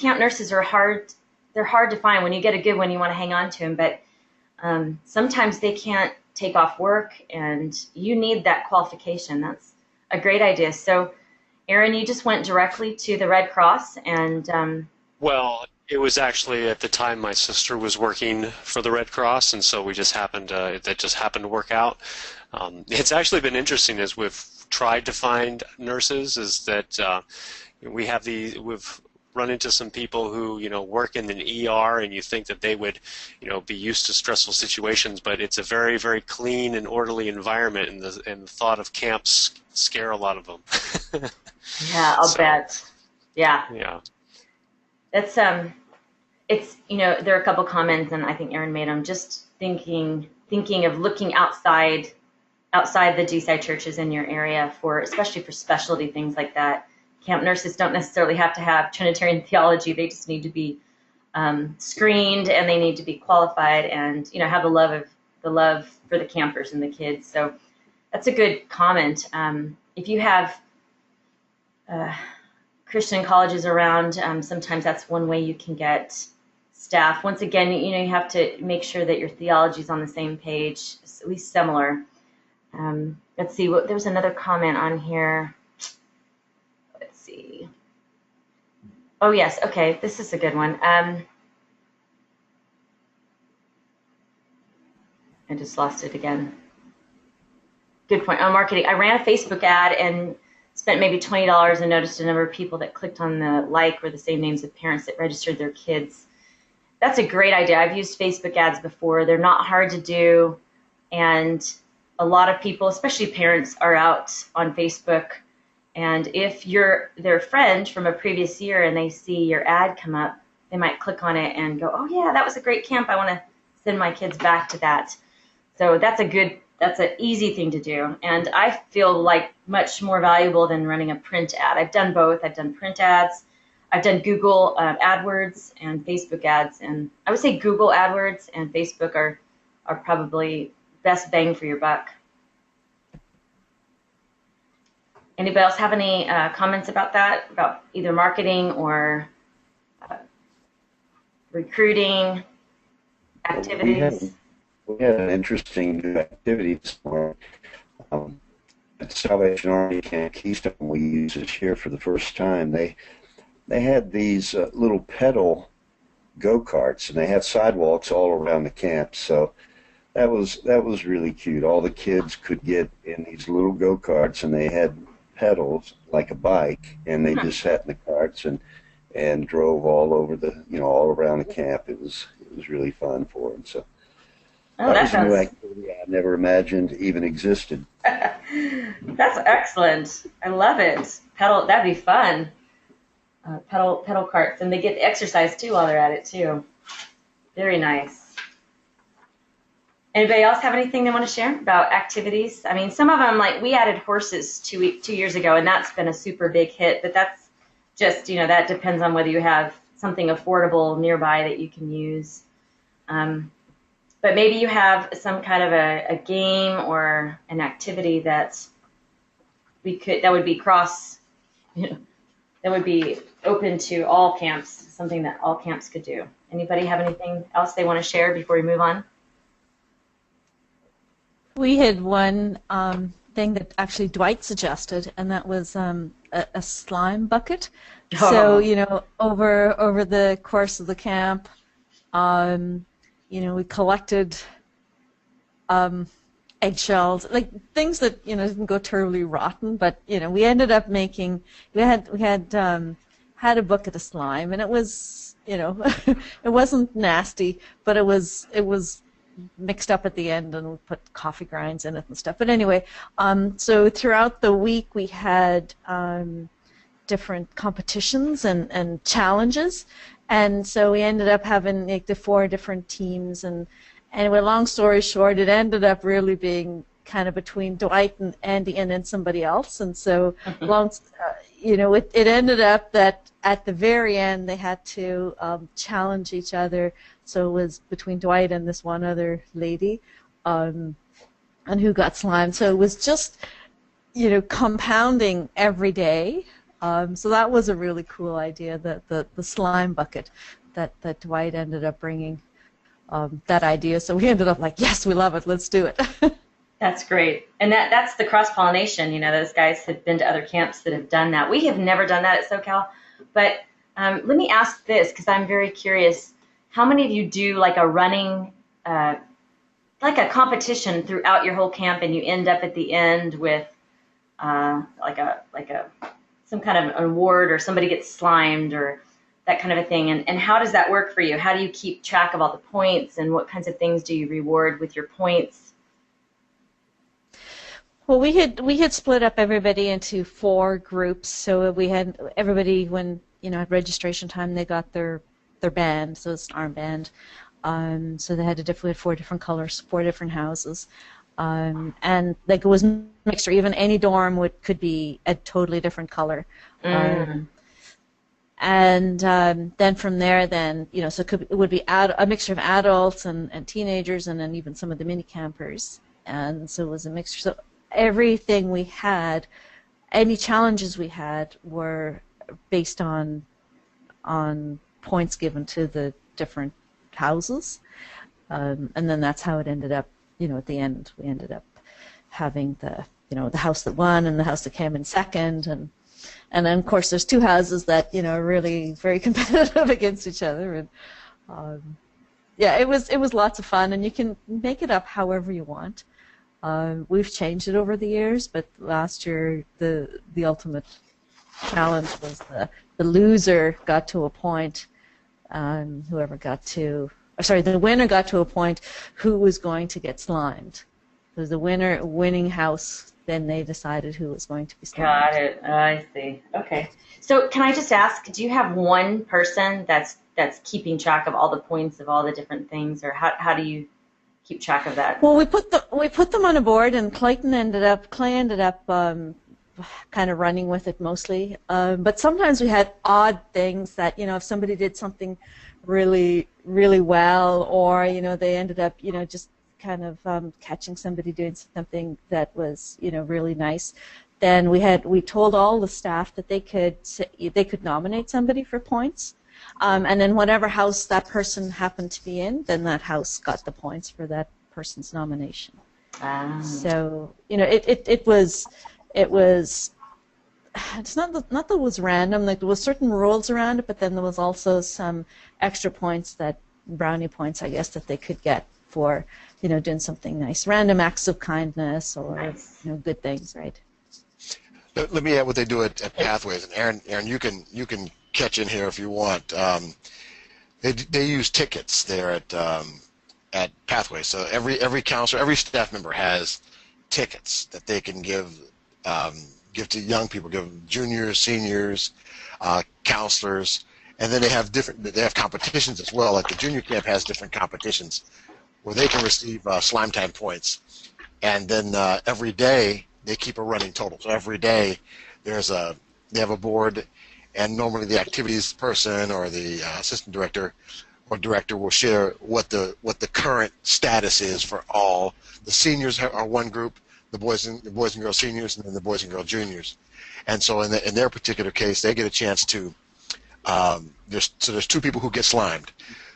camp nurses are hard. They're hard to find. When you get a good one, you want to hang on to them, but sometimes they can't take off work, and you need that qualification. That's a great idea. So, Aaron, you just went directly to the Red Cross, and well, it was actually at the time my sister was working for the Red Cross, and so that just happened to work out. It's actually been interesting as we've tried to find nurses, is that we've run into some people who work in an ER, and you think that they would be used to stressful situations, but it's a very, very clean and orderly environment, and the thought of camps scare a lot of them. Yeah, I'll bet. Yeah. Yeah. That's it's there are a couple comments, and I think Aaron made them. Just thinking of looking outside the GSI churches in your area especially for specialty things like that. Camp nurses don't necessarily have to have Trinitarian theology. They just need to be screened, and they need to be qualified, and have the love for the campers and the kids. So that's a good comment. If you have Christian colleges around, sometimes that's one way you can get staff. Once again, you have to make sure that your theology is on the same page, at least similar. Let's see. There's another comment on here. Let's see. Oh, yes. Okay. This is a good one. I just lost it again. Good point. On marketing, I ran a Facebook ad and spent maybe $20 and noticed a number of people that clicked on the like were the same names of parents that registered their kids. That's a great idea. I've used Facebook ads before. They're not hard to do, and a lot of people, especially parents, are out on Facebook And if you're their friend from a previous year and they see your ad come up, they might click on it and go, oh yeah, that was a great camp. I want to send my kids back to that. So that's an easy thing to do. And I feel like much more valuable than running a print ad. I've done both. I've done print ads. I've done Google AdWords and Facebook ads. And I would say Google AdWords and Facebook are probably best bang for your buck. Anybody else have any comments about that, about either marketing or recruiting activities? We had an interesting new activity this morning. At Salvation Army Camp Keystone, we used this year for the first time. They had these little pedal go-karts, and they had sidewalks all around the camp. So that was really cute. All the kids could get in these little go-karts, and they had pedals like a bike, and they just sat in the carts and drove all over all around the camp. It was really fun for them. So that was a new activity I never imagined even existed. That's excellent. I love it. That'd be fun. Pedal carts, and they get exercise too while they're at it too. Very nice. Anybody else have anything they want to share about activities? I mean, some of them, like we added horses 2 years ago, and that's been a super big hit. But that's just, that depends on whether you have something affordable nearby that you can use. But maybe you have some kind of a game or an activity that would be that would be open to all camps, something that all camps could do. Anybody have anything else they want to share before we move on? We had one thing that actually Dwight suggested, and that was a slime bucket. Oh. So, over the course of the camp, we collected eggshells, like things that didn't go terribly rotten, but we ended up making. We had a bucket of slime, and it was it wasn't nasty, but it was mixed up at the end, and we put coffee grinds in it and stuff. But anyway, so throughout the week we had different competitions and challenges, and so we ended up having like the 4 different teams, and anyway, long story short, it ended up really being kind of between Dwight and Andy and then somebody else, and so it ended up that at the very end they had to challenge each other. So it was between Dwight and this one other lady, and who got slimed. So it was just, compounding every day. So that was a really cool idea, the slime bucket that Dwight ended up bringing that idea. So we ended up like, yes, we love it. Let's do it. That's great. And that's the cross-pollination. Those guys had been to other camps that have done that. We have never done that at SoCal. But let me ask this, because I'm very curious. How many of you do like a running, like a competition throughout your whole camp, and you end up at the end with some kind of an award, or somebody gets slimed, or that kind of a thing? And how does that work for you? How do you keep track of all the points, and what kinds of things do you reward with your points? Well, we had split up everybody into 4 groups. So we had everybody, when at registration time, they got their band, so it's an armband. So they had we had 4 different colors, 4 different houses, and like it was mixed, or even any dorm could be a totally different color. And then from there, so it would be a mixture of adults and teenagers, and then even some of the mini campers. And so it was a mixture. So everything we had, any challenges we had, were based on points given to the different houses, and then that's how it ended up. At the end, we ended up having the house that won and the house that came in second, and then of course there's 2 houses that are really very competitive against each other, and it was lots of fun, and you can make it up however you want. We've changed it over the years, but last year the ultimate challenge was the loser got to a point. The winner got to a point who was going to get slimed. It was the winning house. Then they decided who was going to be slimed. Got it. I see. Okay. So can I just ask, do you have one person that's keeping track of all the points of all the different things, or how do you keep track of that? Well, we put them on a board, and Clay ended up kind of running with it mostly. But sometimes we had odd things that, if somebody did something really, really well, or they ended up just kind of catching somebody doing something that was really nice, then we told all the staff that they could nominate somebody for points, and then whatever house that person happened to be in, then that house got the points for that person's nomination. So it was it's not that it was random. Like, there was certain rules around it, but then there was also some extra points, brownie points, I guess, that they could get for doing something nice, random acts of kindness, or good things, right? Let me add what they do at Pathways, and Aaron, you can catch in here if you want. They use tickets there at Pathways. So every counselor, every staff member has tickets that they can give to young people, give juniors, seniors, counselors, and then they have competitions as well. Like the junior camp has different competitions where they can receive slime time points, and then every day they keep a running total. So every day they have a board, and normally the activities person or the assistant director or director will share what the current status is for all. The seniors are one group, the boys and girls seniors, and then the boys and girls juniors. And so in their particular case, they get a chance to. There's two people who get slimed.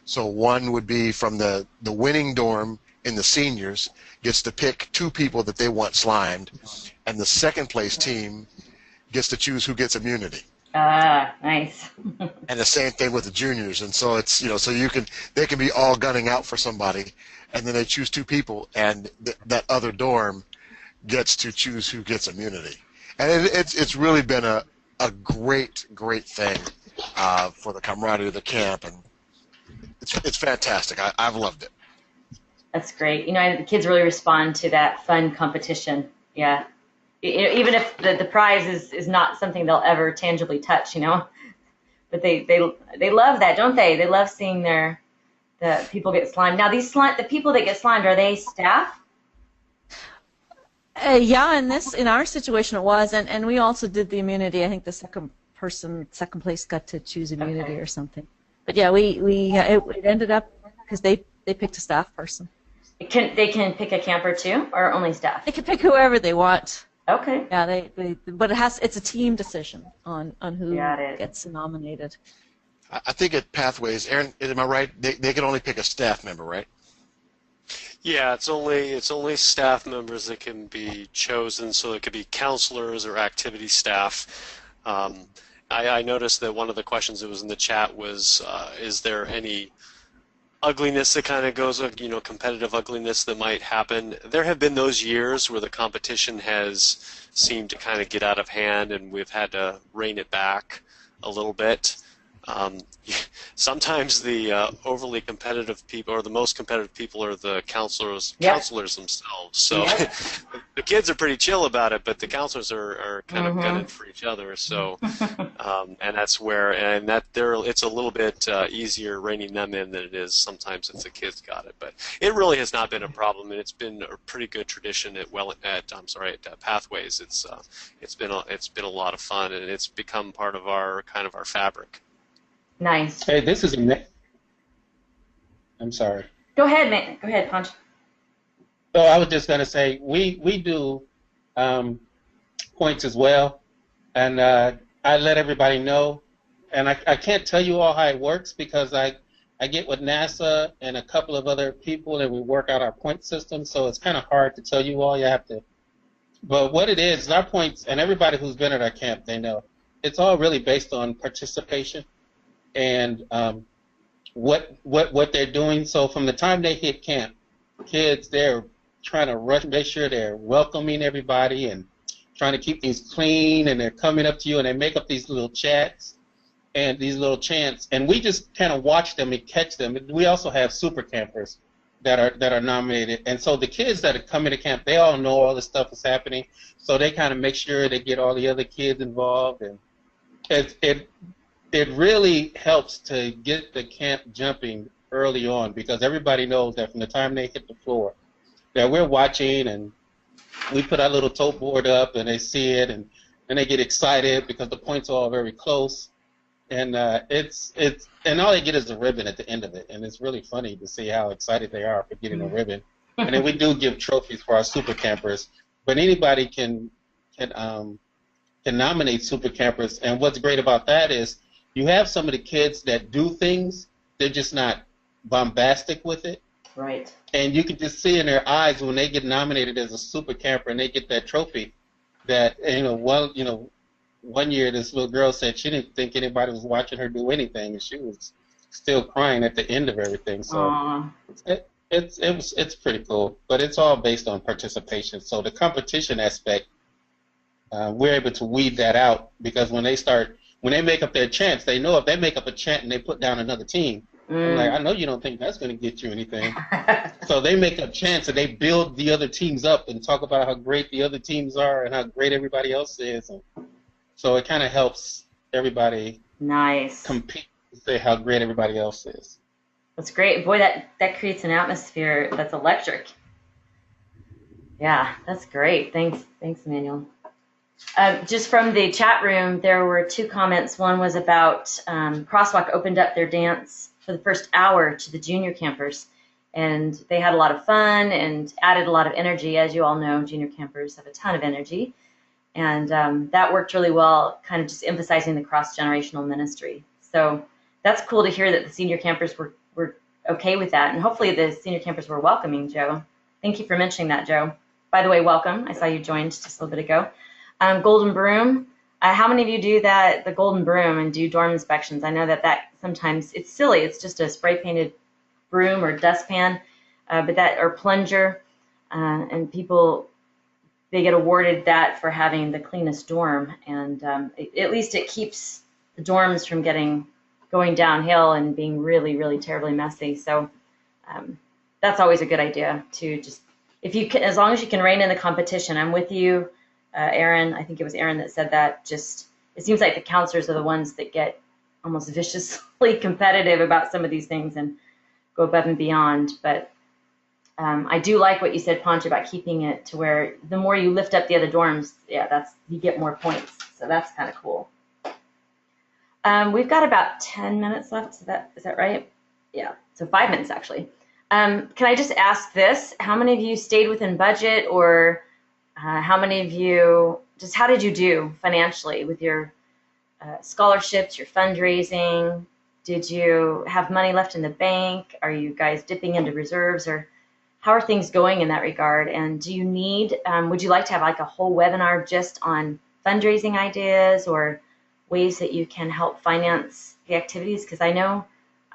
So one would be from the winning dorm in the seniors gets to pick two people that they want slimed, and the second place team gets to choose who gets immunity. Nice. And the same thing with the juniors. And so it's so they can be all gunning out for somebody, and then they choose two people, and that other dorm gets to choose who gets immunity. And it's really been a great thing for the camaraderie of the camp, and it's fantastic. I've loved it. That's great. The kids really respond to that fun competition. Yeah. Even if the prize is not something they'll ever tangibly touch, but they love that, don't they? They love seeing the people get slimed. Now the people that get slimed, are they staff? Yeah, in our situation it was, and we also did the immunity. I think the second place got to choose immunity or something. But yeah, it ended up because they picked a staff person. They can pick a camper too, or only staff? They can pick whoever they want. Okay. Yeah, but it's a team decision on who gets nominated. I think at Pathways, Aaron, am I right? They can only pick a staff member, right? Yeah, it's only staff members that can be chosen, so it could be counselors or activity staff. I noticed that one of the questions that was in the chat was, is there any ugliness that kind of goes with, competitive ugliness that might happen? There have been those years where the competition has seemed to kind of get out of hand, and we've had to rein it back a little bit. Sometimes the overly competitive people, or the most competitive people, are the counselors themselves. So the kids are pretty chill about it, but the counselors are kind of gunning for each other. So and that's where, it's a little bit easier reining them in than it is sometimes if the kids got it. But it really has not been a problem, and it's been a pretty good tradition at Pathways. It's been a lot of fun, and it's become part of our fabric. Nice. Hey, this is I'm sorry. Go ahead, man. Go ahead, Punch. So I was just going to say, we do points as well, and I let everybody know, and I can't tell you all how it works because I get with NASA and a couple of other people, and we work out our point system, so it's kind of hard to tell you all. You have to. But what it is, our points, and everybody who's been at our camp, they know, it's all really based on participation and what they're doing. So from the time they hit camp, kids, they're trying to make sure they're welcoming everybody and trying to keep things clean, and they're coming up to you and they make up these little chats and these little chants, and we just kind of watch them and catch them. We also have super campers that are nominated, and so the kids that are coming to camp, they all know all the stuff that's happening, so they kind of make sure they get all the other kids involved, and it really helps to get the camp jumping early on, because everybody knows that from the time they hit the floor that we're watching, and we put our little tote board up and they see it, and they get excited because the points are all very close, and it's and all they get is a ribbon at the end of it, and it's really funny to see how excited they are for getting a ribbon. And then we do give trophies for our super campers, but anybody can nominate super campers, and what's great about that is you have some of the kids that do things, they're just not bombastic with it. Right. And you can just see in their eyes when they get nominated as a super camper and they get that trophy that, one year this little girl said she didn't think anybody was watching her do anything, and she was still crying at the end of everything. So it's pretty cool, but it's all based on participation. So the competition aspect, we're able to weed that out, because when they make up their chants, they know if they make up a chant and they put down another team, I'm like, I know you don't think that's going to get you anything. So they make up chants and they build the other teams up and talk about how great the other teams are and how great everybody else is. And so it kind of helps everybody compete to say how great everybody else is. That's great. Boy, that creates an atmosphere that's electric. Yeah, that's great. Thanks, Emmanuel. Just from the chat room, there were 2 comments. One was about Crosswalk opened up their dance for the first hour to the junior campers, and they had a lot of fun and added a lot of energy. As you all know, junior campers have a ton of energy, and that worked really well, kind of just emphasizing the cross-generational ministry. So that's cool to hear that the senior campers were okay with that, and hopefully the senior campers were welcoming, Joe. Thank you for mentioning that, Joe. By the way, welcome. I saw you joined just a little bit ago. Golden Broom. How many of you do the Golden Broom and do dorm inspections? I know that sometimes it's silly. It's just a spray painted broom or dustpan, or plunger, and people, they get awarded that for having the cleanest dorm, and at least it keeps the dorms from going downhill and being really, really terribly messy. So that's always a good idea to just, if you can, as long as you can rein in the competition. I'm with you. Aaron, I think it was Aaron that said that. Just, it seems like the counselors are the ones that get almost viciously competitive about some of these things and go above and beyond. But I do like what you said, Ponch, about keeping it to where the more you lift up the other dorms, you get more points. So that's kind of cool. We've got about 10 minutes left. Is that right? Yeah. So 5 minutes actually. Can I just ask this? How many of you stayed within budget, or how many of you, just how did you do financially with your scholarships, your fundraising? Did you have money left in the bank? Are you guys dipping into reserves, or how are things going in that regard? And do you need, would you like to have like a whole webinar just on fundraising ideas or ways that you can help finance the activities? Because I know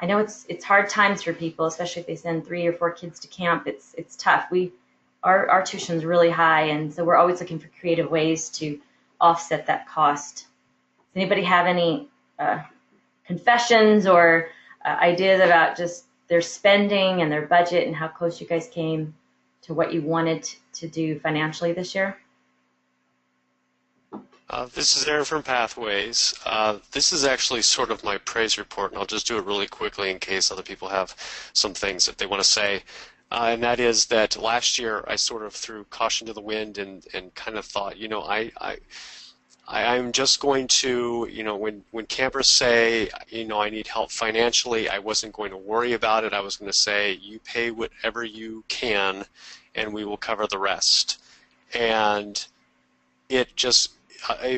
it's hard times for people, especially if they send 3 or 4 kids to camp. It's tough. Our tuition's really high, and so we're always looking for creative ways to offset that cost. Does anybody have any confessions or ideas about just their spending and their budget and how close you guys came to what you wanted to do financially this year? This is Aaron from Pathways. This is actually sort of my praise report, and I'll just do it really quickly in case other people have some things that they want to say. And that is that last year I sort of threw caution to the wind and kind of thought, I'm just going to, when campers say, I need help financially, I wasn't going to worry about it. I was going to say, you pay whatever you can and we will cover the rest. And it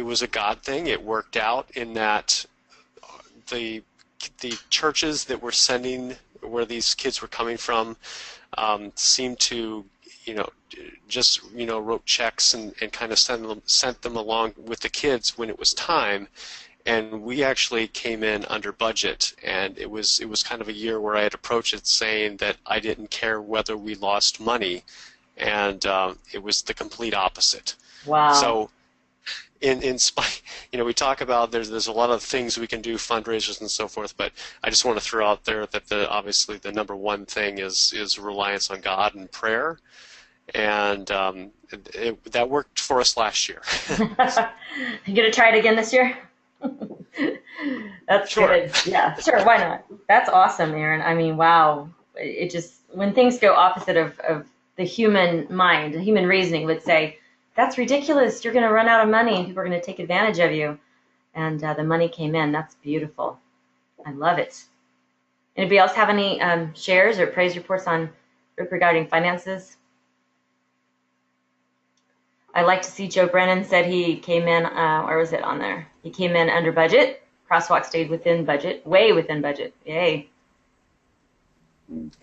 was a God thing. It worked out in that the churches that were sending, where these kids were coming from, seemed to, wrote checks and kind of sent them along with the kids when it was time, and we actually came in under budget. And it was kind of a year where I had approached it saying that I didn't care whether we lost money, and it was the complete opposite. Wow. So in spite, we talk about there's a lot of things we can do, fundraisers and so forth, but I just want to throw out there that obviously the number one thing is reliance on God and prayer, and that worked for us last year. You gonna try it again this year? That's Sure. good. Yeah, sure. Why not? That's awesome, Aaron. I mean, wow. It just, when things go opposite of the human mind, the human reasoning would say, that's ridiculous. You're going to run out of money and people are going to take advantage of you. And the money came in. That's beautiful. I love it. Anybody else have any shares or praise reports regarding finances? I like to see Joe Brennan said he came in, or was it on there? He came in under budget. Crosswalk stayed within budget, way within budget. Yay.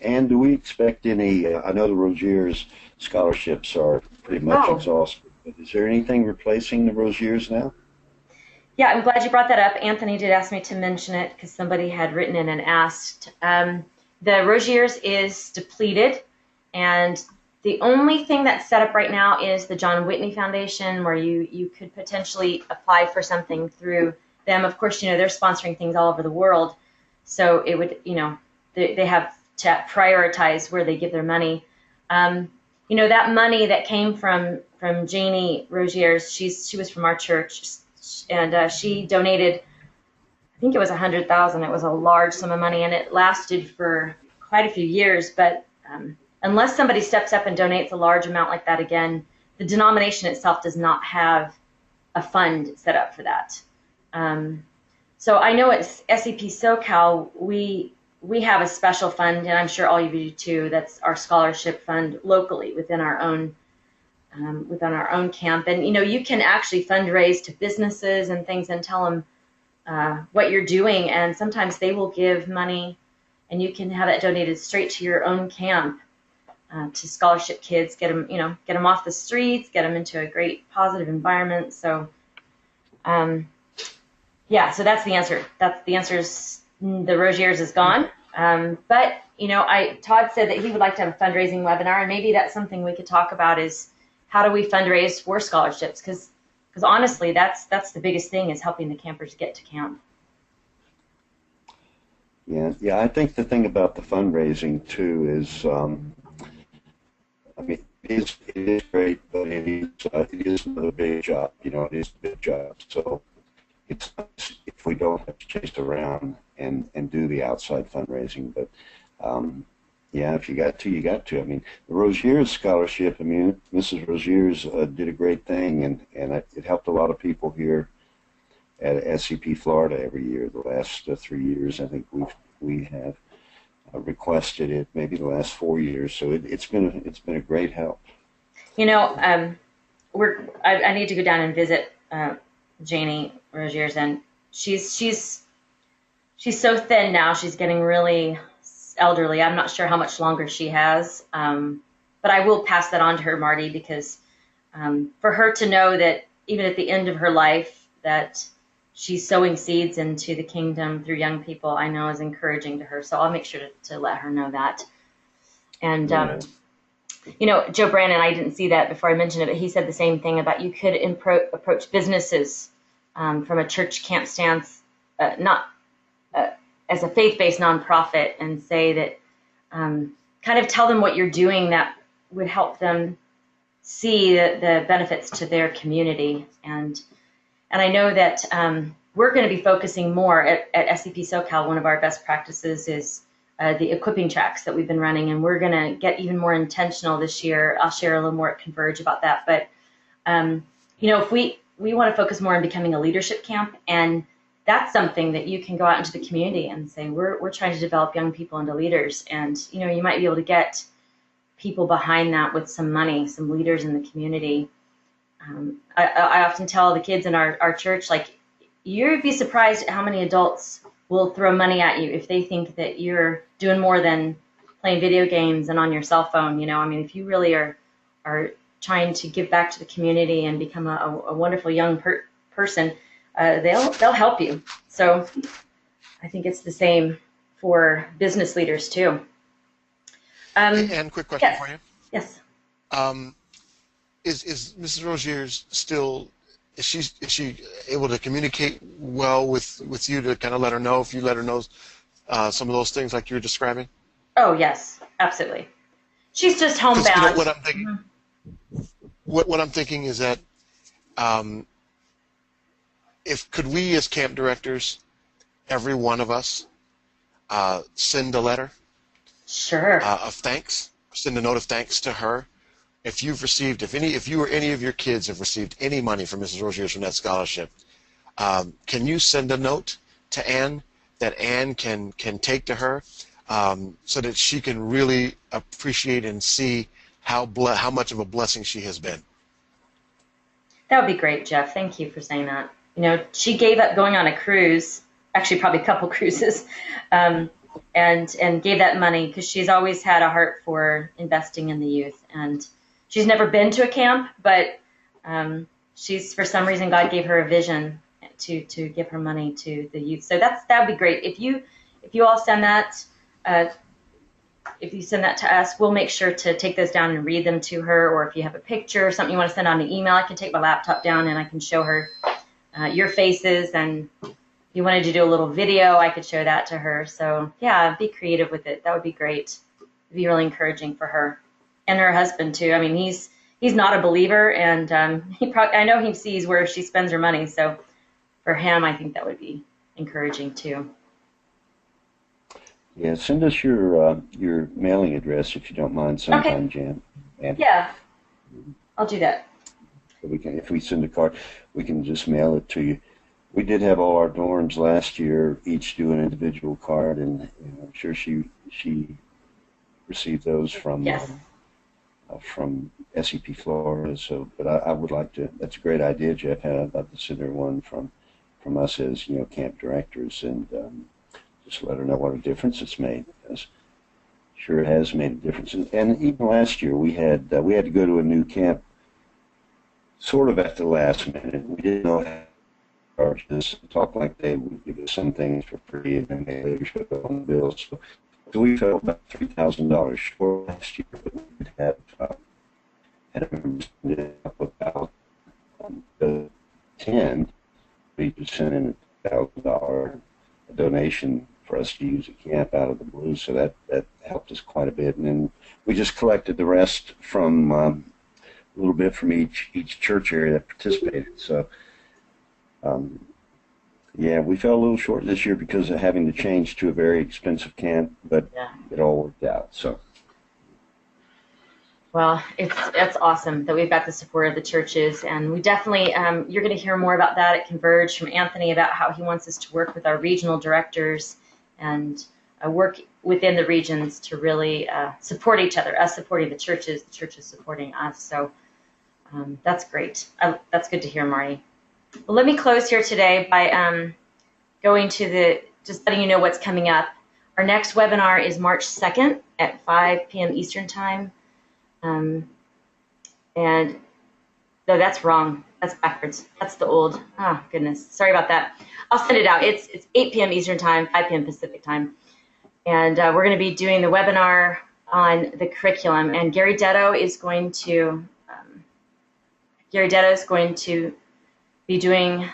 And do we expect any, I know the Rogers scholarships are pretty much exhausted, but is there anything replacing the Rogers now? Yeah, I'm glad you brought that up. Anthony did ask me to mention it because somebody had written in and asked. The Rogers is depleted, and the only thing that's set up right now is the John Whitney Foundation, where you could potentially apply for something through them. Of course, they're sponsoring things all over the world, so it would, they have to prioritize where they give their money. That money that came from Janie Rogers, she was from our church, and she donated, I think it was $100,000. It was a large sum of money, and it lasted for quite a few years. But unless somebody steps up and donates a large amount like that again, the denomination itself does not have a fund set up for that. So I know at SEP SoCal, we have a special fund, and I'm sure all of you do too. That's our scholarship fund locally within our own camp. And you can actually fundraise to businesses and things and tell them what you're doing, and sometimes they will give money, and you can have it donated straight to your own camp to scholarship kids, get them off the streets, get them into a great positive environment. So so that's the answer. The answer is the Rogers is gone. But Todd said that he would like to have a fundraising webinar, and maybe that's something we could talk about is how do we fundraise for scholarships? Because honestly, that's the biggest thing, is helping the campers get to camp. Yeah. I think the thing about the fundraising too is, it is great, but it is another big job. It is a big job. So it's nice if we don't have to chase around and do the outside fundraising. But if you got to, you got to. The Rogers scholarship, Mrs. Rogers did a great thing, and it helped a lot of people here at SEP Florida every year. The last 3 years, I think we have requested it, maybe the last 4 years. So it's been a great help. I need to go down and visit Janie Rogers, and she's so thin now. She's getting really elderly. I'm not sure how much longer she has, but I will pass that on to her, Marty, because for her to know that even at the end of her life that she's sowing seeds into the kingdom through young people, I know is encouraging to her. So I'll make sure to let her know that. And Joe Brandon, I didn't see that before I mentioned it, but he said the same thing about you could approach businesses from a church camp stance, not as a faith-based nonprofit, and say that kind of tell them what you're doing that would help them see the benefits to their community. And I know that we're going to be focusing more at SEP SoCal. One of our best practices is the equipping tracks that we've been running, and we're going to get even more intentional this year. I'll share a little more at Converge about that. But if we want to focus more on becoming a leadership camp, and that's something that you can go out into the community and say, we're trying to develop young people into leaders. And, you might be able to get people behind that with some money, some leaders in the community. I often tell the kids in our church, like, you'd be surprised at how many adults will throw money at you if they think that you're doing more than playing video games and on your cell phone. If you really are trying to give back to the community and become a wonderful young person, they'll help you. So I think it's the same for business leaders too. And quick question for you. Yes. Is Mrs. Rogers still is she able to communicate well with you to kind of let her know if you let her know some of those things like you were describing? Oh, yes, absolutely. She's just Because homebound. what I'm thinking, what I'm thinking is that if could we as camp directors, every one of us, send a letter Sure. of thanks, send a note of thanks to her. If you've received, if you or any of your kids have received any money from Mrs. Rogier's from that scholarship, can you send a note to Anne that Anne can take to her, so that she can really appreciate and see how much of a blessing she has been? That would be great, Jeff. Thank you for saying that. You know, she gave up going on a cruise, actually probably a couple cruises, and gave that money because she's always had a heart for investing in the youth. And she's never been to a camp, but she's, for some reason, God gave her a vision to give her money to the youth. So that would be great. If you all send that, if you send that to us, we'll make sure to take those down and read them to her. Or if you have a picture or something you want to send on an email, I can take my laptop down and I can show her your faces. And if you wanted to do a little video, I could show that to her. So yeah, be creative with it. That would be great. It'd be really encouraging for her and her husband too. I mean, he's not a believer, and I know he sees where she spends her money. So for him, I think that would be encouraging too. Yeah, send us your mailing address if you don't mind sometime, Okay. Jan. Yeah, I'll do that. So we can, if we send a card, we can just mail it to you. We did have all our dorms last year each do an individual card, and I'm sure she received those from Yes. From SEP Florida. So, but I would like to. That's a great idea, Jeff. I'd love to send her one from us as camp directors, and just let her know what a difference it's made. Because sure it has made a difference. And even last year we had to go to a new camp sort of at the last minute. We didn't know how to charge this. Talk like they would give us some things for free, and then they later showed up on the bills. So we fell about $3,000 short last year, but we did have had a member spend up about 10. We just sent in a $1,000 donation for us to use at camp out of the blue, so that helped us quite a bit. And then we just collected the rest from a little bit from each church area that participated. So yeah, we fell a little short this year because of having to change to a very expensive camp, but Yeah. it all worked out. So Well, it's awesome that we've got the support of the churches, and we definitely you're going to hear more about that at Converge from Anthony about how he wants us to work with our regional directors and work within the regions to really support each other, us supporting the churches supporting us. So that's great. That's good to hear, Marty. Well, let me close here today by going to just letting you know what's coming up. Our next webinar is March 2nd at 5 p.m. Eastern Time. And no, that's wrong. That's backwards. That's the old. Oh, goodness. Sorry about that. I'll send it out. It's 8 p.m. Eastern Time, 5 p.m. Pacific Time. And we're going to be doing the webinar on the curriculum. And Gary Detto is going to be doing,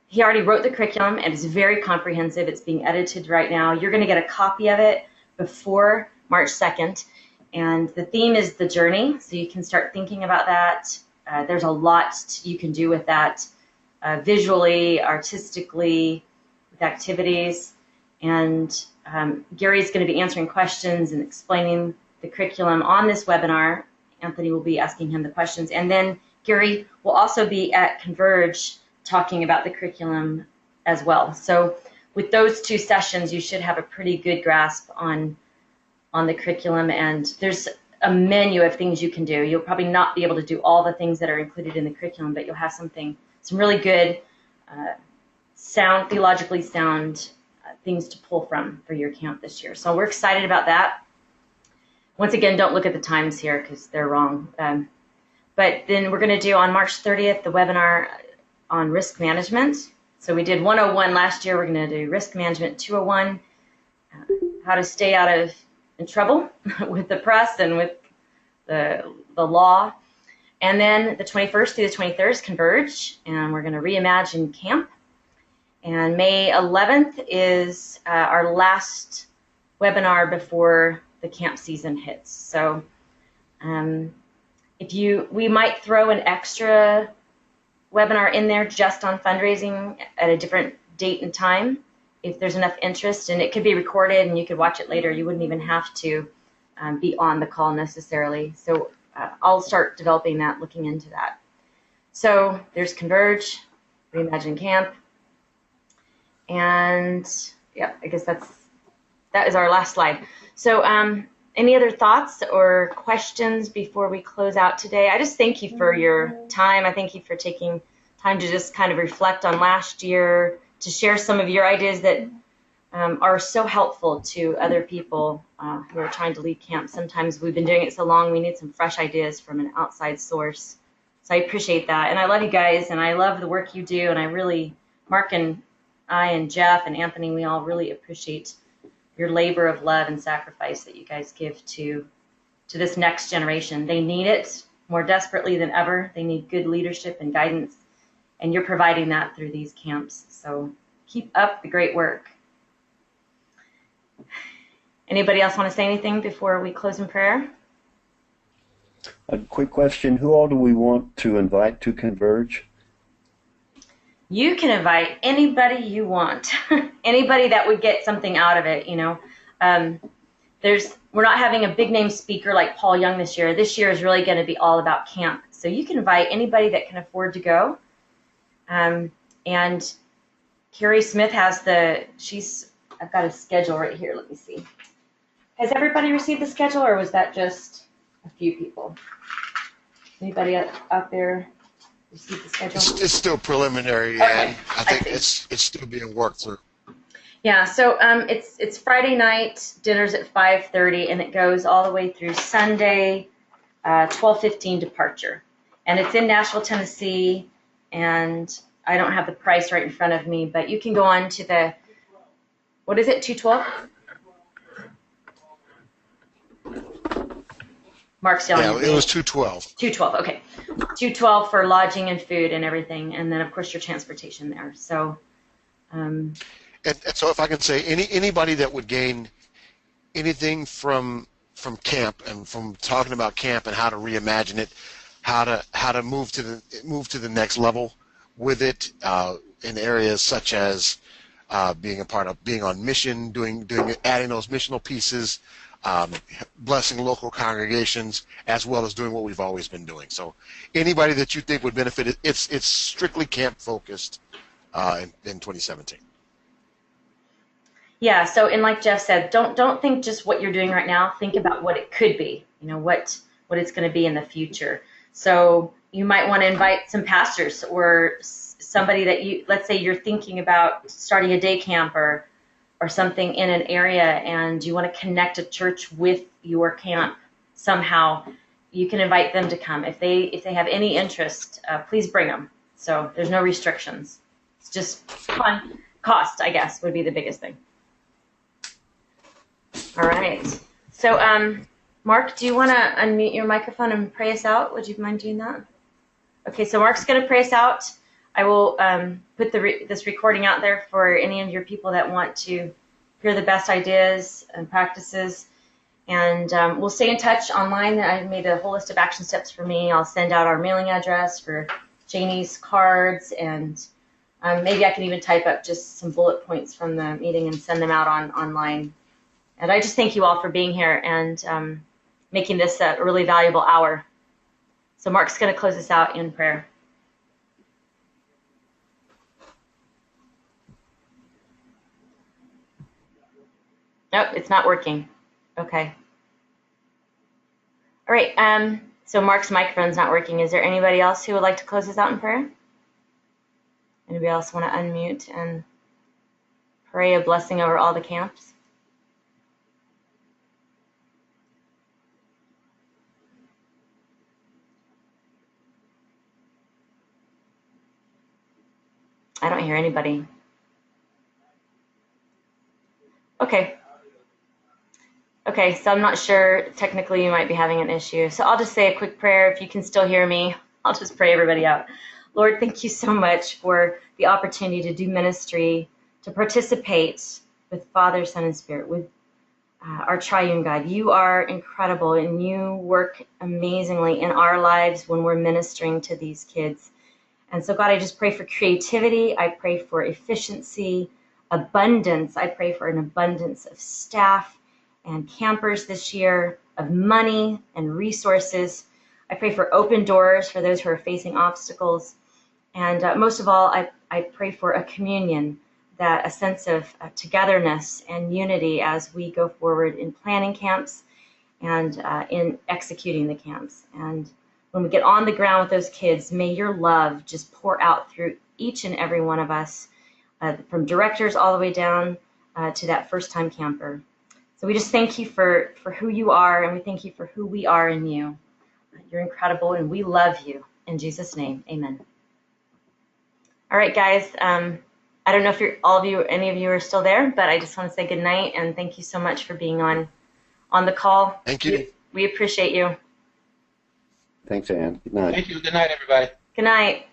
he already wrote the curriculum, and it's very comprehensive. It's being edited right now. You're going to get a copy of it before March 2nd. And the theme is the journey, so you can start thinking about that. There's a lot you can do with that visually, artistically, with activities. And Gary's going to be answering questions and explaining the curriculum on this webinar. Anthony will be asking him the questions. And then Gary will also be at Converge talking about the curriculum as well. So with those two sessions, you should have a pretty good grasp on the curriculum, and there's a menu of things you can do. You'll probably not be able to do all the things that are included in the curriculum, but you'll have some really good, theologically sound things to pull from for your camp this year. So we're excited about that. Once again, don't look at the times here because they're wrong. But then we're going to do on March 30th the webinar on risk management. So we did 101 last year. We're going to do risk management 201, how to stay out of trouble with the press and with the law. And then the 21st through the 23rd is Converge, and we're going to reimagine camp. And May 11th is our last webinar before the camp season hits. So we might throw an extra webinar in there just on fundraising at a different date and time if there's enough interest, and it could be recorded and you could watch it later. You wouldn't even have to be on the call necessarily. So I'll start developing that, looking into that. So there's Converge, Reimagine Camp, and yeah, I guess that is our last slide. So any other thoughts or questions before we close out today? I just thank you for your time. I thank you for taking time to just kind of reflect on last year, to share some of your ideas that are so helpful to other people who are trying to lead camp. Sometimes we've been doing it so long, we need some fresh ideas from an outside source. So I appreciate that. And I love you guys, and I love the work you do. And I really, Mark and I and Jeff and Anthony, we all really appreciate your labor of love and sacrifice that you guys give to this next generation. They need it more desperately than ever. They need good leadership and guidance, and you're providing that through these camps. So keep up the great work. Anybody else want to say anything before we close in prayer? A quick question. Who all do we want to invite to Converge? You can invite anybody you want, anybody that would get something out of it. You know, we're not having a big name speaker like Paul Young this year. This year is really going to be all about camp. So you can invite anybody that can afford to go. And Carrie Smith has I've got a schedule right here. Let me see. Has everybody received the schedule, or was that just a few people? Anybody out there receive the schedule? It's still preliminary, Okay. and I think it's still being worked through. Yeah, so it's Friday night, dinner's at 5:30, and it goes all the way through Sunday, 12:15 departure. And it's in Nashville, Tennessee, and I don't have the price right in front of me, but you can go on to the, what is it, 212? Mark's yelling. Yeah, it was 212. 212, okay. 212 for lodging and food and everything, and then of course your transportation there. So, And so, if I can say, anybody that would gain anything from camp and from talking about camp and how to reimagine it, how to move to the next level with it in areas such as being on mission, adding those missional pieces, blessing local congregations, as well as doing what we've always been doing. So anybody that you think would benefit, it's strictly camp focused in 2017. yeah. So, and like Jeff said, don't think just what you're doing right now. Think about what it could be. You know, what it's going to be in the future. So you might want to invite some pastors or somebody that let's say you're thinking about starting a day camp or something in an area, and you want to connect a church with your camp somehow. You can invite them to come. If they have any interest, please bring them. So there's no restrictions. It's just fun. Cost, I guess, would be the biggest thing. All right. So, Mark, do you want to unmute your microphone and pray us out? Would you mind doing that? Okay, so Mark's going to pray us out. I will put this recording out there for any of your people that want to hear the best ideas and practices. And we'll stay in touch online. I made a whole list of action steps for me. I'll send out our mailing address for Janie's cards, and maybe I can even type up just some bullet points from the meeting and send them out online. And I just thank you all for being here and making this a really valuable hour. So Mark's going to close us out in prayer. Nope, it's not working. Okay. All right. So Mark's microphone's not working. Is there anybody else who would like to close us out in prayer? Anybody else want to unmute and pray a blessing over all the camps? I don't hear anybody. Okay. Okay, so I'm not sure. Technically, you might be having an issue. So I'll just say a quick prayer. If you can still hear me, I'll just pray everybody out. Lord, thank you so much for the opportunity to do ministry, to participate with Father, Son, and Spirit, with our triune God. You are incredible, and you work amazingly in our lives when we're ministering to these kids. And so, God, I just pray for creativity. I pray for efficiency, abundance. I pray for an abundance of staff and campers this year, of money and resources. I pray for open doors for those who are facing obstacles. And most of all, I pray for a communion, that a sense of togetherness and unity as we go forward in planning camps and in executing the camps. And when we get on the ground with those kids, may your love just pour out through each and every one of us, from directors all the way down to that first-time camper. So we just thank you for who you are, and we thank you for who we are in you. You're incredible, and we love you. In Jesus' name, amen. All right, guys. I don't know if any of you are still there, but I just want to say good night, and thank you so much for being on the call. Thank you. We appreciate you. Thanks, Ann. Good night. Thank you. Good night, everybody. Good night.